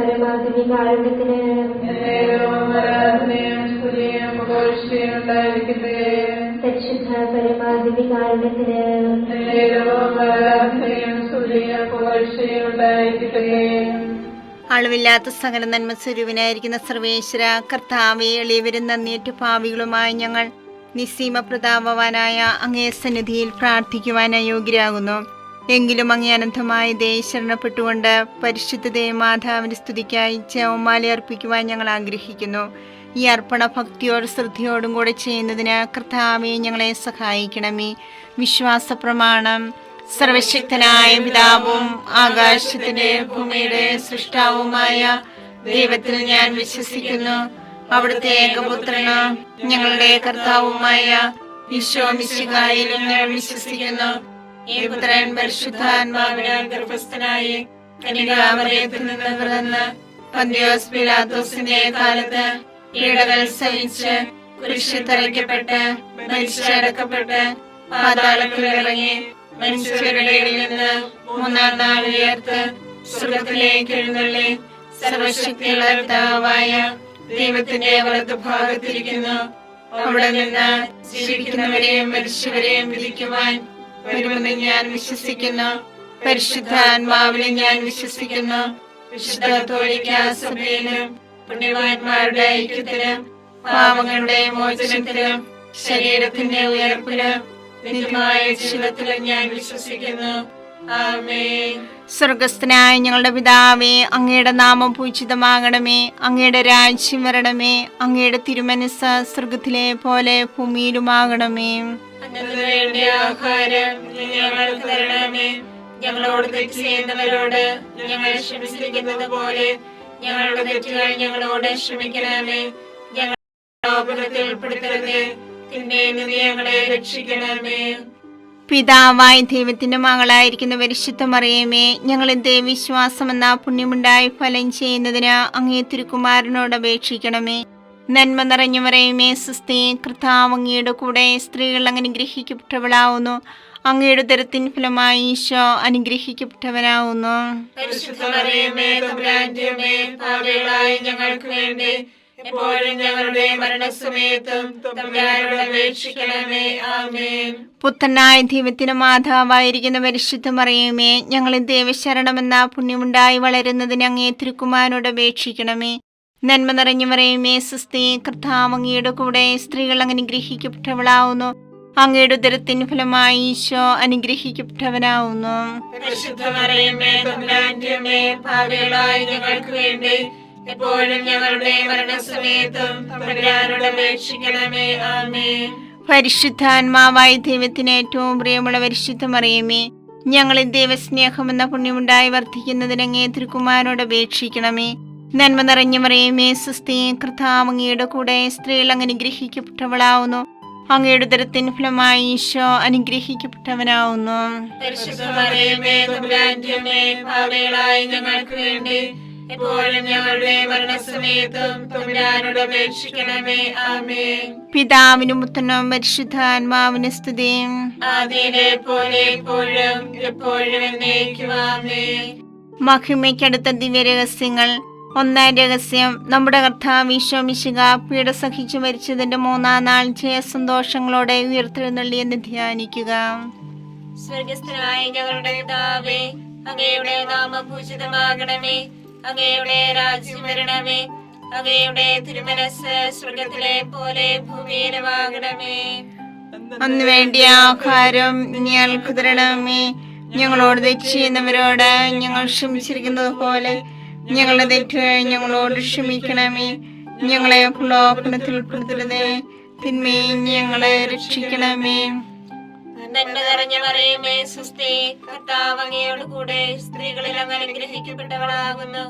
പരമാധികാരുണ്യത്തിന് പരിശുദ്ധ പരമാധികാരുണ്യത്തിന് അളവില്ലാത്ത സകല നന്മ സ്വരൂപനായിരിക്കുന്ന സർവേശ്വര കർത്താവെ, എളിയവരും നന്ദിയേറ്റ പാപികളുമായ ഞങ്ങൾ നിസ്സീമ പ്രതാപവാനായ അങ്ങേ സന്നിധിയിൽ പ്രാർത്ഥിക്കുവാൻ അയോഗ്യരാകുന്നു. എങ്കിലും അങ്ങേ അനന്തമായ ദയ ശരണപ്പെട്ടുകൊണ്ട് പരിശുദ്ധ ദേവമാതാവിന്റെ സ്തുതിക്കായി ജപമാല അർപ്പിക്കുവാൻ ഞങ്ങൾ ആഗ്രഹിക്കുന്നു. ഈ അർപ്പണ ഭക്തിയോടും ശ്രദ്ധയോടും കൂടെ ചെയ്യുന്നതിന് കർത്താവെ ഞങ്ങളെ സഹായിക്കണമേ. വിശ്വാസ പ്രമാണം. സർവശക്തനായ പിതാവും ആകാശത്തിന്റെ ഭൂമിയുടെ സൃഷ്ടാവുമായ ദൈവത്തിൽ ഞാൻ വിശ്വസിക്കുന്നു. അവിടുത്തെ ഏകപുത്രന് ഞങ്ങളുടെ കർത്താവുമായ ഈശോ മിശിഹായിലും ഞാൻ വിശ്വസിക്കുന്നു. ഈ പുത്രൻ പരിശുദ്ധാത്മാവിനാൽ ഗർഭസ്ഥനായി കന്യകാമറിയത്തിൽ നിന്ന് പിറന്ന് പന്തിയോസ് പിലാത്തോസിന്റെ കാലത്ത് പീഡകൾ സഹിച്ച് കുരിശിൽ തറയ്ക്കപ്പെട്ട് മരിച്ചടക്കപ്പെട്ട് പാതാളത്തിൽ ഇറങ്ങി മനുഷ്യരുടെ ഇടയിൽ നിന്ന് മൂന്നാം നാൾ ഉയർത്ത് സ്വർഗ്ഗത്തിലേക്ക് എഴുന്നള്ളി സർവശക്തിയുള്ള പിതാവായ ദൈവത്തിന്റെ വലതുഭാഗത്തിരിക്കുന്നു. അവിടെ നിന്ന് ജീവിക്കുന്നവരെയും മരിച്ചവരെയും വിധിക്കുവാൻ വരുമെന്ന് ഞാൻ വിശ്വസിക്കുന്നു. പരിശുദ്ധാത്മാവിനെ ഞാൻ വിശ്വസിക്കുന്നു. വിശുദ്ധ കത്തോലിക്കാ സഭയിലും പുണ്യവാന്മാരുടെ ഐക്യത്തിലും പാപങ്ങളുടെ മോചനത്തിലും ശരീരത്തിന്റെ ഉയർപ്പിലും നിത്യമായ ജീവിതത്തിലും ഞാൻ വിശ്വസിക്കുന്നു. ആമേൻ. സ്വർഗസ്ഥനായ ഞങ്ങളുടെ പിതാവേ, അങ്ങയുടെ നാമം പൂജിതമാകണമേ. അങ്ങയുടെ രാജ്യം വരണമേ. അങ്ങയുടെ തിരുമനസ്സ് സ്വർഗത്തിലെ പോലെ ഭൂമിയിലുമാകണമേ. വേണ്ട ആഹാരം ഞങ്ങൾക്ക് തരണമേ. ഞങ്ങളോട് തെറ്റ് ചെയ്യുന്നവരോട് ഞങ്ങൾ ക്ഷമിച്ചിരിക്കുന്നത് പോലെ ഞങ്ങളുടെ തെറ്റുകൾ ഞങ്ങളോട് ക്ഷമിക്കണമേ. ഞങ്ങളെ ഉൾപ്പെടുത്തരുതേ, തിന്മയിൽ നിന്ന് ഞങ്ങളെ രക്ഷിക്കണമേ. പിതാവായ ദൈവത്തിന്റെ മകളായിരിക്കുന്ന പരിശുദ്ധ മറിയമേ, ഞങ്ങളിൽ ദൈവവിശ്വാസം എന്ന പുണ്യമുണ്ടായി ഫലം ചെയ്യുന്നതിന് അങ്ങേ തിരുക്കുമാരനോട് അപേക്ഷിക്കണമേ. നന്മ നിറഞ്ഞു മറിയമേ, സ്വസ്തി, കർത്താവ് അങ്ങയുടെ കൂടെ സ്ത്രീകൾ അനുഗ്രഹിക്കപ്പെട്ടവളാവുന്നു. അങ്ങയുടെ ഉദരത്തിൻ ഫലമായി ഈശോ അനുഗ്രഹിക്കപ്പെട്ടവനാവുന്നു. പരിശുദ്ധ മറിയമേ, തമ്പുരാന്റെ അമ്മേ, പാപികളായ ഞങ്ങൾക്ക് വേണ്ടി എപ്പോഴും ഞങ്ങളുടെ മരണസമയത്തും തമ്പുരാനോട് അപേക്ഷിക്കണമേ. ആമേൻ. പുത്രനായ ദൈവത്തിന്റെ മാതാവായിരിക്കുന്ന പരിശുദ്ധ മറിയമേ, ഞങ്ങളിൽ ദൈവശരണമെന്ന പുണ്യമുണ്ടായി വളരുന്നതിന് അങ്ങേ തിരുക്കുമാരനോട് അപേക്ഷിക്കണമേ. നന്മ നിറഞ്ഞു മറിയമേ, സ്വസ്തി, കർത്താവ് അങ്ങയുടെ കൂടെ സ്ത്രീകൾ അനുഗ്രഹിക്കപ്പെട്ടവളാവുന്നു. അങ്ങയുടെ ഉദരത്തിൻ ഫലമായി ഈശോ അനുഗ്രഹിക്കപ്പെട്ടവനാവുന്നു. പരിശുദ്ധ മറിയമേ, തമ്പുരാന്റെ അമ്മേ, പാപികളായ ഞങ്ങൾക്ക് വേണ്ടി എപ്പോഴും ഞങ്ങളുടെ മരണസമയത്തും തമ്പുരാനോട് അപേക്ഷിക്കണമേ. ആമേൻ. പരിശുദ്ധാത്മാവായ ദൈവത്തിന് ഏറ്റവും പ്രിയമുള്ള പരിശുദ്ധ മറിയമേ, ഞങ്ങളിൽ ദൈവസ്നേഹമെന്ന പുണ്യമുണ്ടായി വർദ്ധിക്കുന്നതിന് അങ്ങേ തിരുക്കുമാരനോട് അപേക്ഷിക്കണമേ. നന്മ നിറഞ്ഞ മറിയമേ, സ്വസ്തി, കർത്താവ് അങ്ങയുടെ കൂടെ സ്ത്രീകൾ അനുഗ്രഹിക്കപ്പെട്ടവളാവുന്നു. അങ്ങയുടെ ഉദരത്തിൻ ഫലമായി ഈശോ അനുഗ്രഹിക്കപ്പെട്ടവനാവുന്നു. പരിശുദ്ധ മറിയമേ, തമ്പുരാന്റെ അമ്മേ, പാപികളായ ഞങ്ങൾക്ക് വേണ്ടി എപ്പോഴും ഞങ്ങളുടെ മരണസമയത്തും തമ്പുരാനോട് അപേക്ഷിക്കണമേ. ആമേൻ. പിതാവിനും പുത്രനും പരിശുദ്ധാത്മാവിനും സ്തുതി. ആദിയിലെ പോലെ എപ്പോഴും എപ്പോഴും എന്നേക്കും. ആമേൻ. മഹിമയ്ക്കടുത്ത ദിവ്യരഹസ്യങ്ങൾ. ഒന്നാം രഹസ്യം, നമ്മുടെ കർത്താവ് ഈശോ മിശിഹാ പീഡ സഹിച്ചു മരിച്ചതിന്റെ മൂന്നാം നാൾ ജയസന്തോഷങ്ങളോടെ ഉയർത്തെഴുന്നള്ളിയെന്ന് ധ്യാനിക്കുക. സ്വർഗസ്ഥനായ ഞങ്ങളുടെ പിതാവേ, അങ്ങയുടെ നാമം പൂജിതമാകണമേ. അങ്ങയുടെ രാജ്യം വരണമേ. അങ്ങയുടെ തിരുമനസ്സ് സ്വർഗത്തിലെ പോലെ ഭൂമിയിലുമാകണമേ. അന്ന് വേണ്ടിയ ആഹാരം ഞങ്ങൾക്ക് തരണമേ. ഞങ്ങളോട് തെറ്റ് ചെയ്യുന്നവരോട് ഞങ്ങൾ ക്ഷമിച്ചിരിക്കുന്നത് പോലെ ഞങ്ങളുടെ തെറ്റുകൾ ഞങ്ങളോട് ക്ഷമിക്കണമേ. ഞങ്ങളെ പ്രലോഭനത്തിൽ ഉൾപ്പെടുത്തരുതേ, തിന്മയിൽ ഞങ്ങളെ രക്ഷിക്കണമേ. നന്മ നിറഞ്ഞ മറിയമേ, സ്വസ്തി, കർത്താവ് അങ്ങയോട് കൂടെ സ്ത്രീകളിൽ അങ്ങ് അനുഗ്രഹിക്കപ്പെട്ടവളാകുന്നു.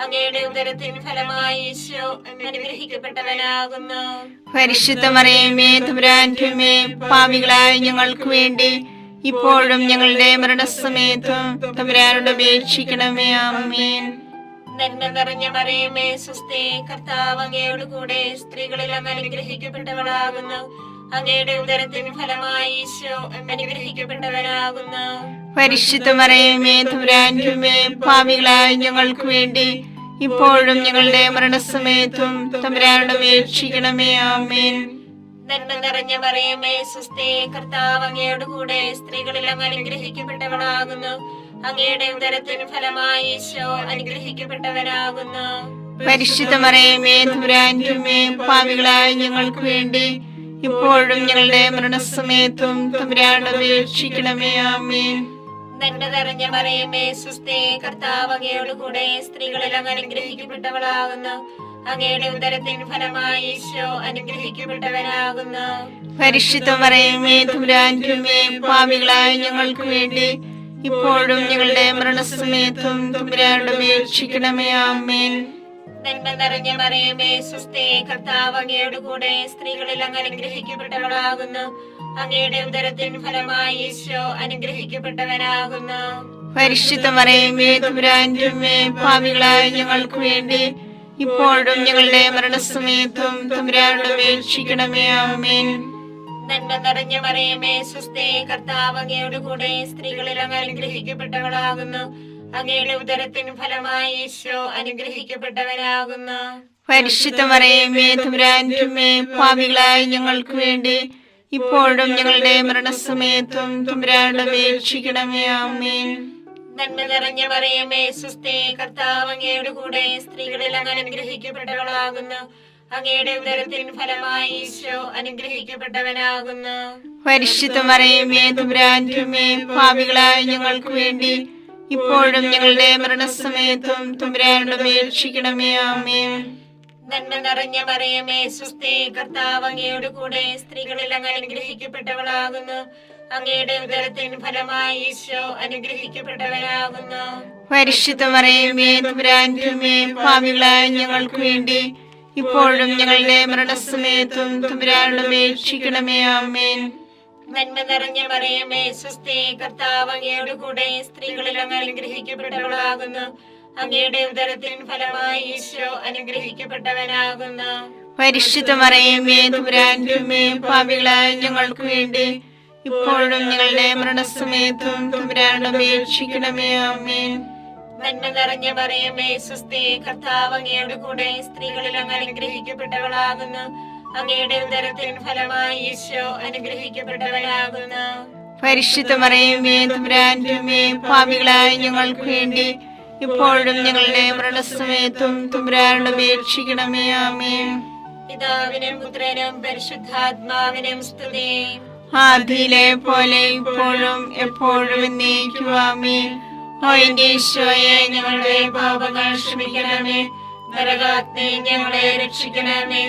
അങ്ങയുടെ ഉദരത്തിൻ ഫലമായി ഈശോ അനുഗ്രഹിക്കപ്പെട്ടവനാകുന്നു. പരിശുദ്ധ മറിയമേ, തമ്പുരാന്റെ അമ്മേ, പാപികളായ ഞങ്ങൾക്ക് വേണ്ടി ഇപ്പോഴും ഞങ്ങളുടെ മരണസമയത്തും തമ്പുരാനോട് അപേക്ഷിക്കണമേ. ആമേൻ. നന്മ നിറഞ്ഞ മറിയമേ, സ്വസ്തി, കർത്താവ് അങ്ങയോട് കൂടെ സ്ത്രീകളിൽ അങ്ങ് അനുഗ്രഹിക്കപ്പെട്ടവളാകുന്നു. അങ്ങയുടെ ഉദരത്തിൻ ഫലമായി ഈശോ അനുഗ്രഹിക്കപ്പെട്ടവനാകുന്നു. പരിശുദ്ധ മറിയമേ, തമ്പുരാന്റെ അമ്മേ, പാപികളായ ഞങ്ങൾക്ക് വേണ്ടി ഇപ്പോഴും ഞങ്ങളുടെ മരണസമയത്തും തമ്പുരാനോട് അപേക്ഷിക്കണമേ. ആമേൻ. നന്മ നിറഞ്ഞ മറിയമേ സുസ്ഥി, കർത്താവ് അങ്ങയോട് കൂടെ സ്ത്രീകളിൽ അങ്ങ് അനുഗ്രഹിക്കപ്പെട്ടവളാകുന്നു. അങ്ങയുടെ ഉദരത്തിന് ഫലമായി ഈശോ അനുഗ്രഹിക്കപ്പെട്ടവനാകുന്നു. പരിശുദ്ധ മറിയമേ തമ്പുരാന്റെ അമ്മേ, പാപികളായ ഞങ്ങൾക്ക് വേണ്ടി ഇപ്പോഴും ഞങ്ങളുടെ മരണസമയത്തും തമ്പുരാനോട് അപേക്ഷിക്കണമേ. ആമേൻ. നന്മ നിറഞ്ഞ മറിയമേ സുസ്ഥി, കർത്താവ് അങ്ങയോട് കൂടെ സ്ത്രീകളിൽ അങ്ങ് അനുഗ്രഹിക്കപ്പെട്ടവളാകുന്നു. അങ്ങയുടെ ഉദരത്തിന് ഫലമായി ഈശോ അനുഗ്രഹിക്കപ്പെട്ടവനാകുന്നു. പരിശുദ്ധ മറിയമേ തമ്പുരാന്റെ അമ്മേ, പാപികളായ ഞങ്ങൾക്ക് വേണ്ടി ഇപ്പോഴും ഞങ്ങളുടെ മരണസമയത്തും തമ്പുരാനോട് അപേക്ഷിക്കണമേ. ആമേൻ. നന്മ നിറഞ്ഞ മറിയമേ സുസ്ഥി, കർത്താവ് അങ്ങയോട് കൂടെ സ്ത്രീകളിൽ അങ്ങ് അനുഗ്രഹിക്കപ്പെട്ടവളാകുന്നു. അങ്ങയുടെ ഉദരത്തിന് ഫലമായി ഈശോ അനുഗ്രഹിക്കപ്പെട്ടവനാകുന്നു. പരിശുദ്ധ മറിയമേ തമ്പുരാന്റെ അമ്മേ, പാപികളായ ഞങ്ങൾക്ക് വേണ്ടി ഇപ്പോഴും ഞങ്ങളുടെ മരണസമയത്തും തമ്പുരാനോട് അപേക്ഷിക്കണമേ. ആമേൻ. നന്മ നിറഞ്ഞ മറിയമേ സുസ്ഥി, കർത്താവ് അങ്ങയോട് കൂടെ സ്ത്രീകളിൽ അങ്ങ് അനുഗ്രഹിക്കപ്പെട്ടവളാകുന്നു. അങ്ങയുടെ ഉദരത്തിന് ഫലമായി ഈശോ അനുഗ്രഹിക്കപ്പെട്ടവനാകുന്നു. പരിശുദ്ധ മറിയമേ തമ്പുരാന്റെ അമ്മേ, പാപികളായ ഞങ്ങൾക്ക് വേണ്ടി ഇപ്പോഴും ഞങ്ങളുടെ മരണസമയത്തും തമ്പുരാനോട് അപേക്ഷിക്കണമേ. ആമേൻ. നന്മ നിറഞ്ഞ മറിയമേ സുസ്ഥി, കർത്താവ് അങ്ങയോട് കൂടെ സ്ത്രീകളിൽ അങ്ങ് അനുഗ്രഹിക്കപ്പെട്ടവളാകുന്നു. അങ്ങയുടെ ഉദരത്തിന് ഫലമായി ഈശോ അനുഗ്രഹിക്കപ്പെട്ടവനാകുന്നു. പരിശുദ്ധ മറിയമേ തമ്പുരാന്റെ അമ്മേ, പാപികളായ ഞങ്ങൾക്ക് വേണ്ടി ഇപ്പോഴും ഞങ്ങളുടെ മരണസമയത്തും തമ്പുരാനോട് അപേക്ഷിക്കണമേ. ആമേൻ. നന്മ നിറഞ്ഞ മറിയമേ സുസ്ഥി, കർത്താവ് അങ്ങയോട് കൂടെ സ്ത്രീകളിൽ അങ്ങ് അനുഗ്രഹിക്കപ്പെട്ടവളാകുന്നു. അങ്ങയുടെ ഉദരത്തിന് ഫലമായി ഈശോ അനുഗ്രഹിക്കപ്പെട്ടവനാകുന്നു. പരിശുദ്ധ മറിയമേ തമ്പുരാന്റെ അമ്മേ, പാപികളായ ഞങ്ങൾക്ക് വേണ്ടി ഇപ്പോഴും ഞങ്ങളുടെ മരണസമയത്തും തമ്പുരാനോട് അപേക്ഷിക്കണമേ. ആമേൻ. നന്മ നിറഞ്ഞ മറിയമേ സുസ്ഥി, കർത്താവ് അങ്ങയോട് കൂടെ സ്ത്രീകളിൽ അങ്ങ് അനുഗ്രഹിക്കപ്പെട്ടവളാകുന്നു. അങ്ങയുടെ ഉദരത്തിന് ഫലമായി ഈശോ അനുഗ്രഹിക്കപ്പെട്ടവനാകുന്നു. പരിശുദ്ധ മറിയമേ തമ്പുരാന്റെ അമ്മേ, പാപികളായ ഞങ്ങൾക്ക് വേണ്ടി ഇപ്പോഴും ഞങ്ങളുടെ മരണസമയത്തും തമ്പുരാനോട് അപേക്ഷിക്കണമേ. ആമേൻ. നന്മ നിറഞ്ഞ മറിയമേ സുസ്ഥി, കർത്താവ് അങ്ങയോട് കൂടെ സ്ത്രീകളിൽ അങ്ങ് അനുഗ്രഹിക്കപ്പെട്ടവളാകുന്നു. അങ്ങയുടെ ഉദരത്തിന് ഫലമായി ഈശോ അനുഗ്രഹിക്കപ്പെട്ടവനാകുന്നു. പരിശുദ്ധ മറിയമേ തമ്പുരാന്റെ അമ്മേ, പാപികളായ ഞങ്ങൾക്ക് വേണ്ടി ഇപ്പോഴും ഞങ്ങളുടെ മരണസമയത്തും തമ്പുരാനോട് അപേക്ഷിക്കണമേ. ആമേൻ. പിതാവിനും പുത്രനും പരിശുദ്ധാത്മാവിനും സ്തുതി. ആദിയിലെ പോലെ ഇപ്പോഴും എപ്പോഴും എന്നേക്കും. ആമേൻ. ഓ എന്റെ ഈശോയെ, ഞങ്ങളുടെ പാപങ്ങൾ ക്ഷമിക്കണമേ. നരകാഗ്നി ഞങ്ങളെ രക്ഷിക്കണമേ.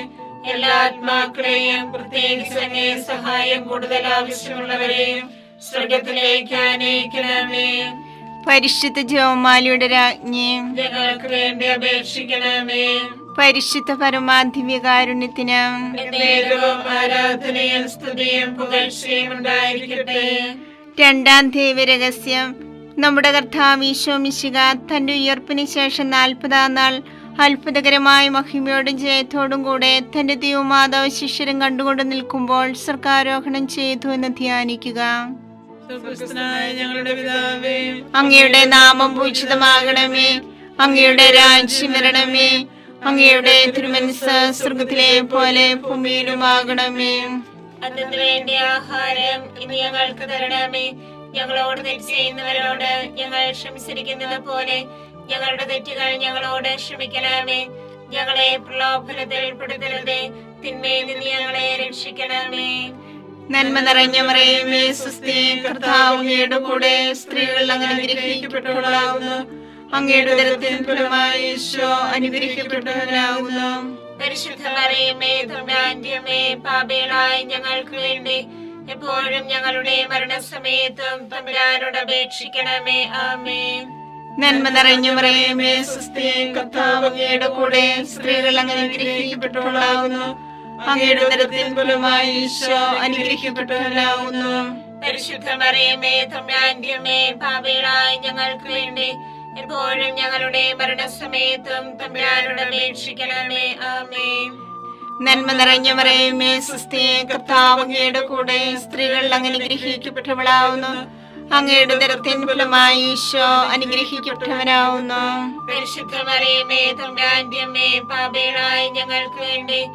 എല്ലാ ആത്മാക്കളെയും പ്രത്യേകിച്ച് അങ്ങേ സഹായം കൂടുതൽ ആവശ്യമുള്ളവരെയും സ്വർഗത്തിലേക്ക് ആനയിക്കണമേ. പരിശുദ്ധ ജപമാലയുടെ രാജ്ഞി, ഞങ്ങൾക്ക് വേണ്ടി അപേക്ഷിക്കണമേ. പരിശുദ്ധ പരമാധിവ്യകാരുണ്യത്തിന് എന്നേരവും ആരാധനയും സ്തുതിയും പുകഴ്ചയും ഉണ്ടായിരിക്കട്ടെ. രണ്ടാം ദൈവരഹസ്യം. നമ്മുടെ കർത്താവ് ഈശോ മിശിഹ തന്റെ ഉയർപ്പിന് ശേഷം 40-ാം നാൾ അത്ഭുതകരമായ മഹിമയോടും ജയത്തോടും കൂടെ തന്റെ ദൈവമാതാവ് ശിഷ്യരും കണ്ടുകൊണ്ട് നിൽക്കുമ്പോൾ സ്വർഗ്ഗാരോഹണം ചെയ്തു എന്ന് ധ്യാനിക്കുക. ഞങ്ങളുടെ പിതാവേ, അങ്ങയുടെ നാമം പൂജിതമാകണമേ. അങ്ങയുടെ രാജ്യം വരണമേ. അങ്ങയുടെ തിരുമനസ്സ് സ്വർഗ്ഗത്തിലെ പോലെ ഭൂമിയിലുമാകണമേ. അതിനു വേണ്ടി ആഹാരം ഇനി ഞങ്ങൾക്ക് തരണമേ. ഞങ്ങളോട് തെറ്റ് ചെയ്യുന്നവരോട് ഞങ്ങൾ ക്ഷമിച്ചിരിക്കുന്നത് പോലെ ഞങ്ങളുടെ തെറ്റുകൾ ഞങ്ങളോട് ക്ഷമിക്കണമേ. ഞങ്ങളെ പ്രലോഭനത്തിൽ ഉൾപ്പെടുത്തരുതേ, തിന്മയിൽ നിന്ന് ഞങ്ങളെ രക്ഷിക്കണമേ. നന്മ നിറഞ്ഞ മറിയമേ സുസ്ഥി, കർത്താവ് അങ്ങയുടെ കൂടെ സ്ത്രീകൾ അങ്ങ് അനുഗ്രഹിക്കപ്പെട്ടവളാകുന്നു. അങ്ങയുടെ ഉദരത്തിൻ ഫലമായി ഈശോ അനുഗ്രഹിക്കപ്പെട്ടവനാകുന്നു. പരിശുദ്ധ മറിയമേ തമ്പുരാന്റെ അമ്മേ, പാപികളായ ഞങ്ങൾക്ക് വേണ്ടി എപ്പോഴും ഞങ്ങളുടെ മരണസമയത്തും തമ്പുരാനോട് അപേക്ഷിക്കണമേ. ആമേൻ. നന്മ നിറഞ്ഞ മറിയമേ സുസ്ഥി, കർത്താവ് അങ്ങയുടെ കൂടെ സ്ത്രീകൾ അങ്ങ് അനുഗ്രഹിക്കപ്പെട്ടവളാകുന്നു. അങ്ങയുടെ ഉദരത്തിൻ ഫലമായി ഈശോ അനുഗ്രഹിക്കപ്പെട്ടവനാകുന്നു. പരിശുദ്ധ മറിയമേ തമ്പുരാന്റെ അമ്മേ, പാപികളായ ഞങ്ങൾക്ക് വേണ്ടി എപ്പോഴും ഞങ്ങളുടെ മരണസമയത്തും തമ്പുരാനോട് അപേക്ഷിക്കണമേ. ആമേൻ. നന്മ നിറഞ്ഞ മറിയമേ സുസ്ഥി, കർത്താവ് അങ്ങയുടെ കൂടെ സ്ത്രീകൾ അങ്ങ് അനുഗ്രഹിക്കപ്പെട്ടവളാകുന്നു. അങ്ങയുടെ ഉദരത്തിൻ ഫലമായി ഈശോ അനുഗ്രഹിക്കപ്പെട്ടവനാവുന്നു. പരിശുദ്ധ മറിയമേ തമ്പുരാന്റെ അമ്മേ, പാപികളായ ഞങ്ങൾക്ക് വേണ്ടി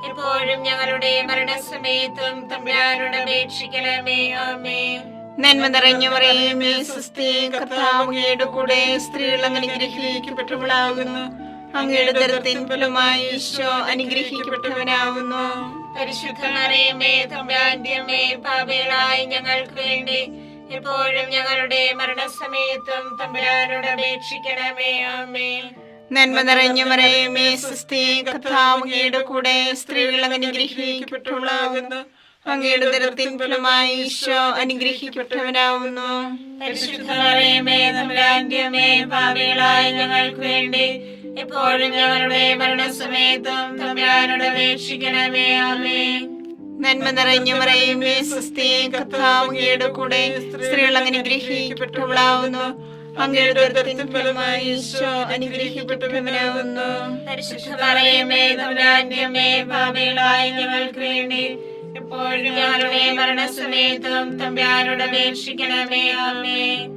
എപ്പോഴും ഞങ്ങളുടെ മരണസമയത്തും തമ്പുരാനോട് അപേക്ഷിക്കണമേ. ആമേൻ. നന്മ നിറഞ്ഞ മറിയമേ സ്വസ്തി, കർത്താവ് അങ്ങയുടെ കൂടെ സ്ത്രീകൾ അനുഗ്രഹിക്കപ്പെട്ടവളാകുന്നു. അങ്ങയുടെ ഉദരത്തിൻ ഫലമായി ഈശോ അനുഗ്രഹിക്കപ്പെട്ടവനാവുന്നു. പരിശുദ്ധ മറിയമേ തമ്പുരാന്റെ അമ്മേ, പാപികളായ ഞങ്ങൾക്ക് വേണ്ടി എപ്പോഴും ഞങ്ങളുടെ മരണസമയത്തും തമ്പുരാനോട് അപേക്ഷിക്കണമേ. ആമേൻ. നന്മ നിറഞ്ഞ മറിയമേ സ്വസ്തി, കർത്താവ് അങ്ങയുടെ കൂടെ സ്ത്രീകൾ അനുഗ്രഹിക്കപ്പെട്ടവളാകുന്നു. അങ്ങയുടെ ഉദരത്തിൻ ഫലമായി ഈശോ അനുഗ്രഹിക്കപ്പെട്ടവനാവുന്നു. പരിശുദ്ധ മറിയമേ തമ്പുരാന്റെ അമ്മേ, പാപികളായ ഞങ്ങൾക്ക് വേണ്ടി എപ്പോഴും ഞങ്ങളുടെ മരണസമയത്തും തമ്പുരാനോട് അപേക്ഷിക്കണമേ. ആമേൻ. നന്മ നിറഞ്ഞ മറിയമേ സ്വസ്തി, കർത്താവ് അങ്ങയുടെ കൂടെ സ്ത്രീകൾ അനുഗ്രഹിക്കപ്പെട്ടവളാവുന്നു. അങ്ങയുടെ ഉദരത്തിൻ ഫലമായി ഈശോ അനുഗ്രഹിക്കപ്പെട്ടവനാവുന്നു. പരിശുദ്ധ മറിയമേ തമ്പുരാന്റെ അമ്മേ, പാപികളായ ഞങ്ങൾക്ക് വേണ്ടി എപ്പോഴും ഞങ്ങളുടെ മരണസമയത്തും തമ്പുരാനോട് അപേക്ഷിക്കണമേ. ആമേൻ.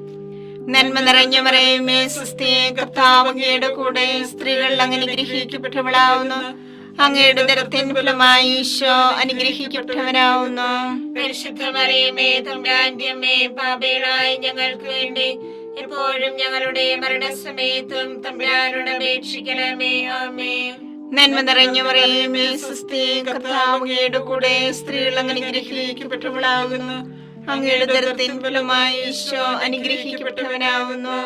നന്മ നിറഞ്ഞ മറിയമേ സ്വസ്തി, കർത്താവ് അങ്ങയുടെ കൂടെ സ്ത്രീകൾ അനുഗ്രഹിക്കപ്പെട്ടവളാവുന്നു. അങ്ങയുടെ ഉദരത്തിൻ ഫലമായി ഈശോ അനുഗ്രഹിക്കപ്പെട്ടവനാവുന്നു. പരിശുദ്ധ മറിയമേ തമ്പുരാന്റെ അമ്മേ, പാപികളായ ഞങ്ങൾക്ക് വേണ്ടി എപ്പോഴും ഞങ്ങളുടെ മരണസമയത്തും തമ്പുരാനോട് അപേക്ഷിക്കണമേ. ആമേൻ. നന്മ നിറഞ്ഞ മറിയമേ സ്വസ്തി, കർത്താവ് അങ്ങയുടെ കൂടെ സ്ത്രീകൾ അനുഗ്രഹിക്കപ്പെട്ടവളാകുന്നു. അങ്ങയുടെ ഉദരത്തിൻ ഫലമായി ഈശോ അനുഗ്രഹിക്കപ്പെട്ടവനാവുന്നു.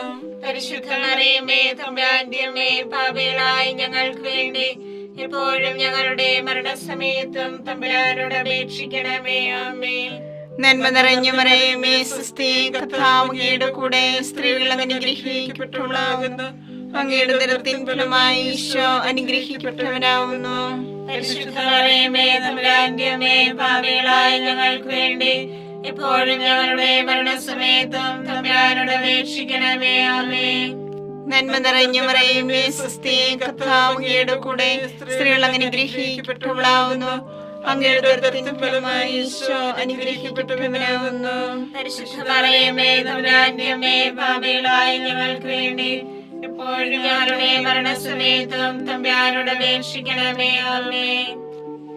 പരിശുദ്ധ മറിയമേ തമ്പുരാന്റെ അമ്മേ, പാപികളായ ഞങ്ങൾക്ക് വേണ്ടി എപ്പോഴും ഞങ്ങളുടെ മരണസമയത്തും തമ്പുരാനോട് അപേക്ഷിക്കണമേ. ആമേൻ. നന്മ നിറഞ്ഞ മറിയമേ സ്വസ്തി, കർത്താവ് അങ്ങയുടെ കൂടെ സ്ത്രീകൾ അനുഗ്രഹിക്കപ്പെട്ടവളാകുന്നു. അങ്ങയുടെ ഉദരത്തിൻ ഫലമായി ഈശോ അനുഗ്രഹിക്കപ്പെട്ടവനാവുന്നു. പരിശുദ്ധ മറിയമേ തമ്പുരാന്റെ അമ്മേ, പാപികളായ ഞങ്ങൾക്ക് വേണ്ടി എപ്പോഴും ഞങ്ങളുടെ മരണസമയത്തും തമ്പുരാനോട് അപേക്ഷിക്കണമേ. ആമേൻ. നന്മ നിറഞ്ഞ മറിയമേ സ്വസ്തി, കർത്താവ് അങ്ങയുടെ കൂടെ സ്ത്രീകൾ അനുഗ്രഹിക്കപ്പെട്ടവളാവുന്നു. അങ്ങയുടെ ഉദരത്തിൻ ഫലമായി ഈശോ അനുഗ്രഹിക്കപ്പെട്ടവനാവുന്നു. പരിശുദ്ധ മറിയമേ തമ്പുരാന്റെ അമ്മേ, പാപികളായ ഞങ്ങൾക്ക് വേണ്ടി എപ്പോഴും ഞങ്ങളുടെ മരണസമയത്തും തമ്പുരാനോട് അപേക്ഷിക്കണമേ. ആമേൻ.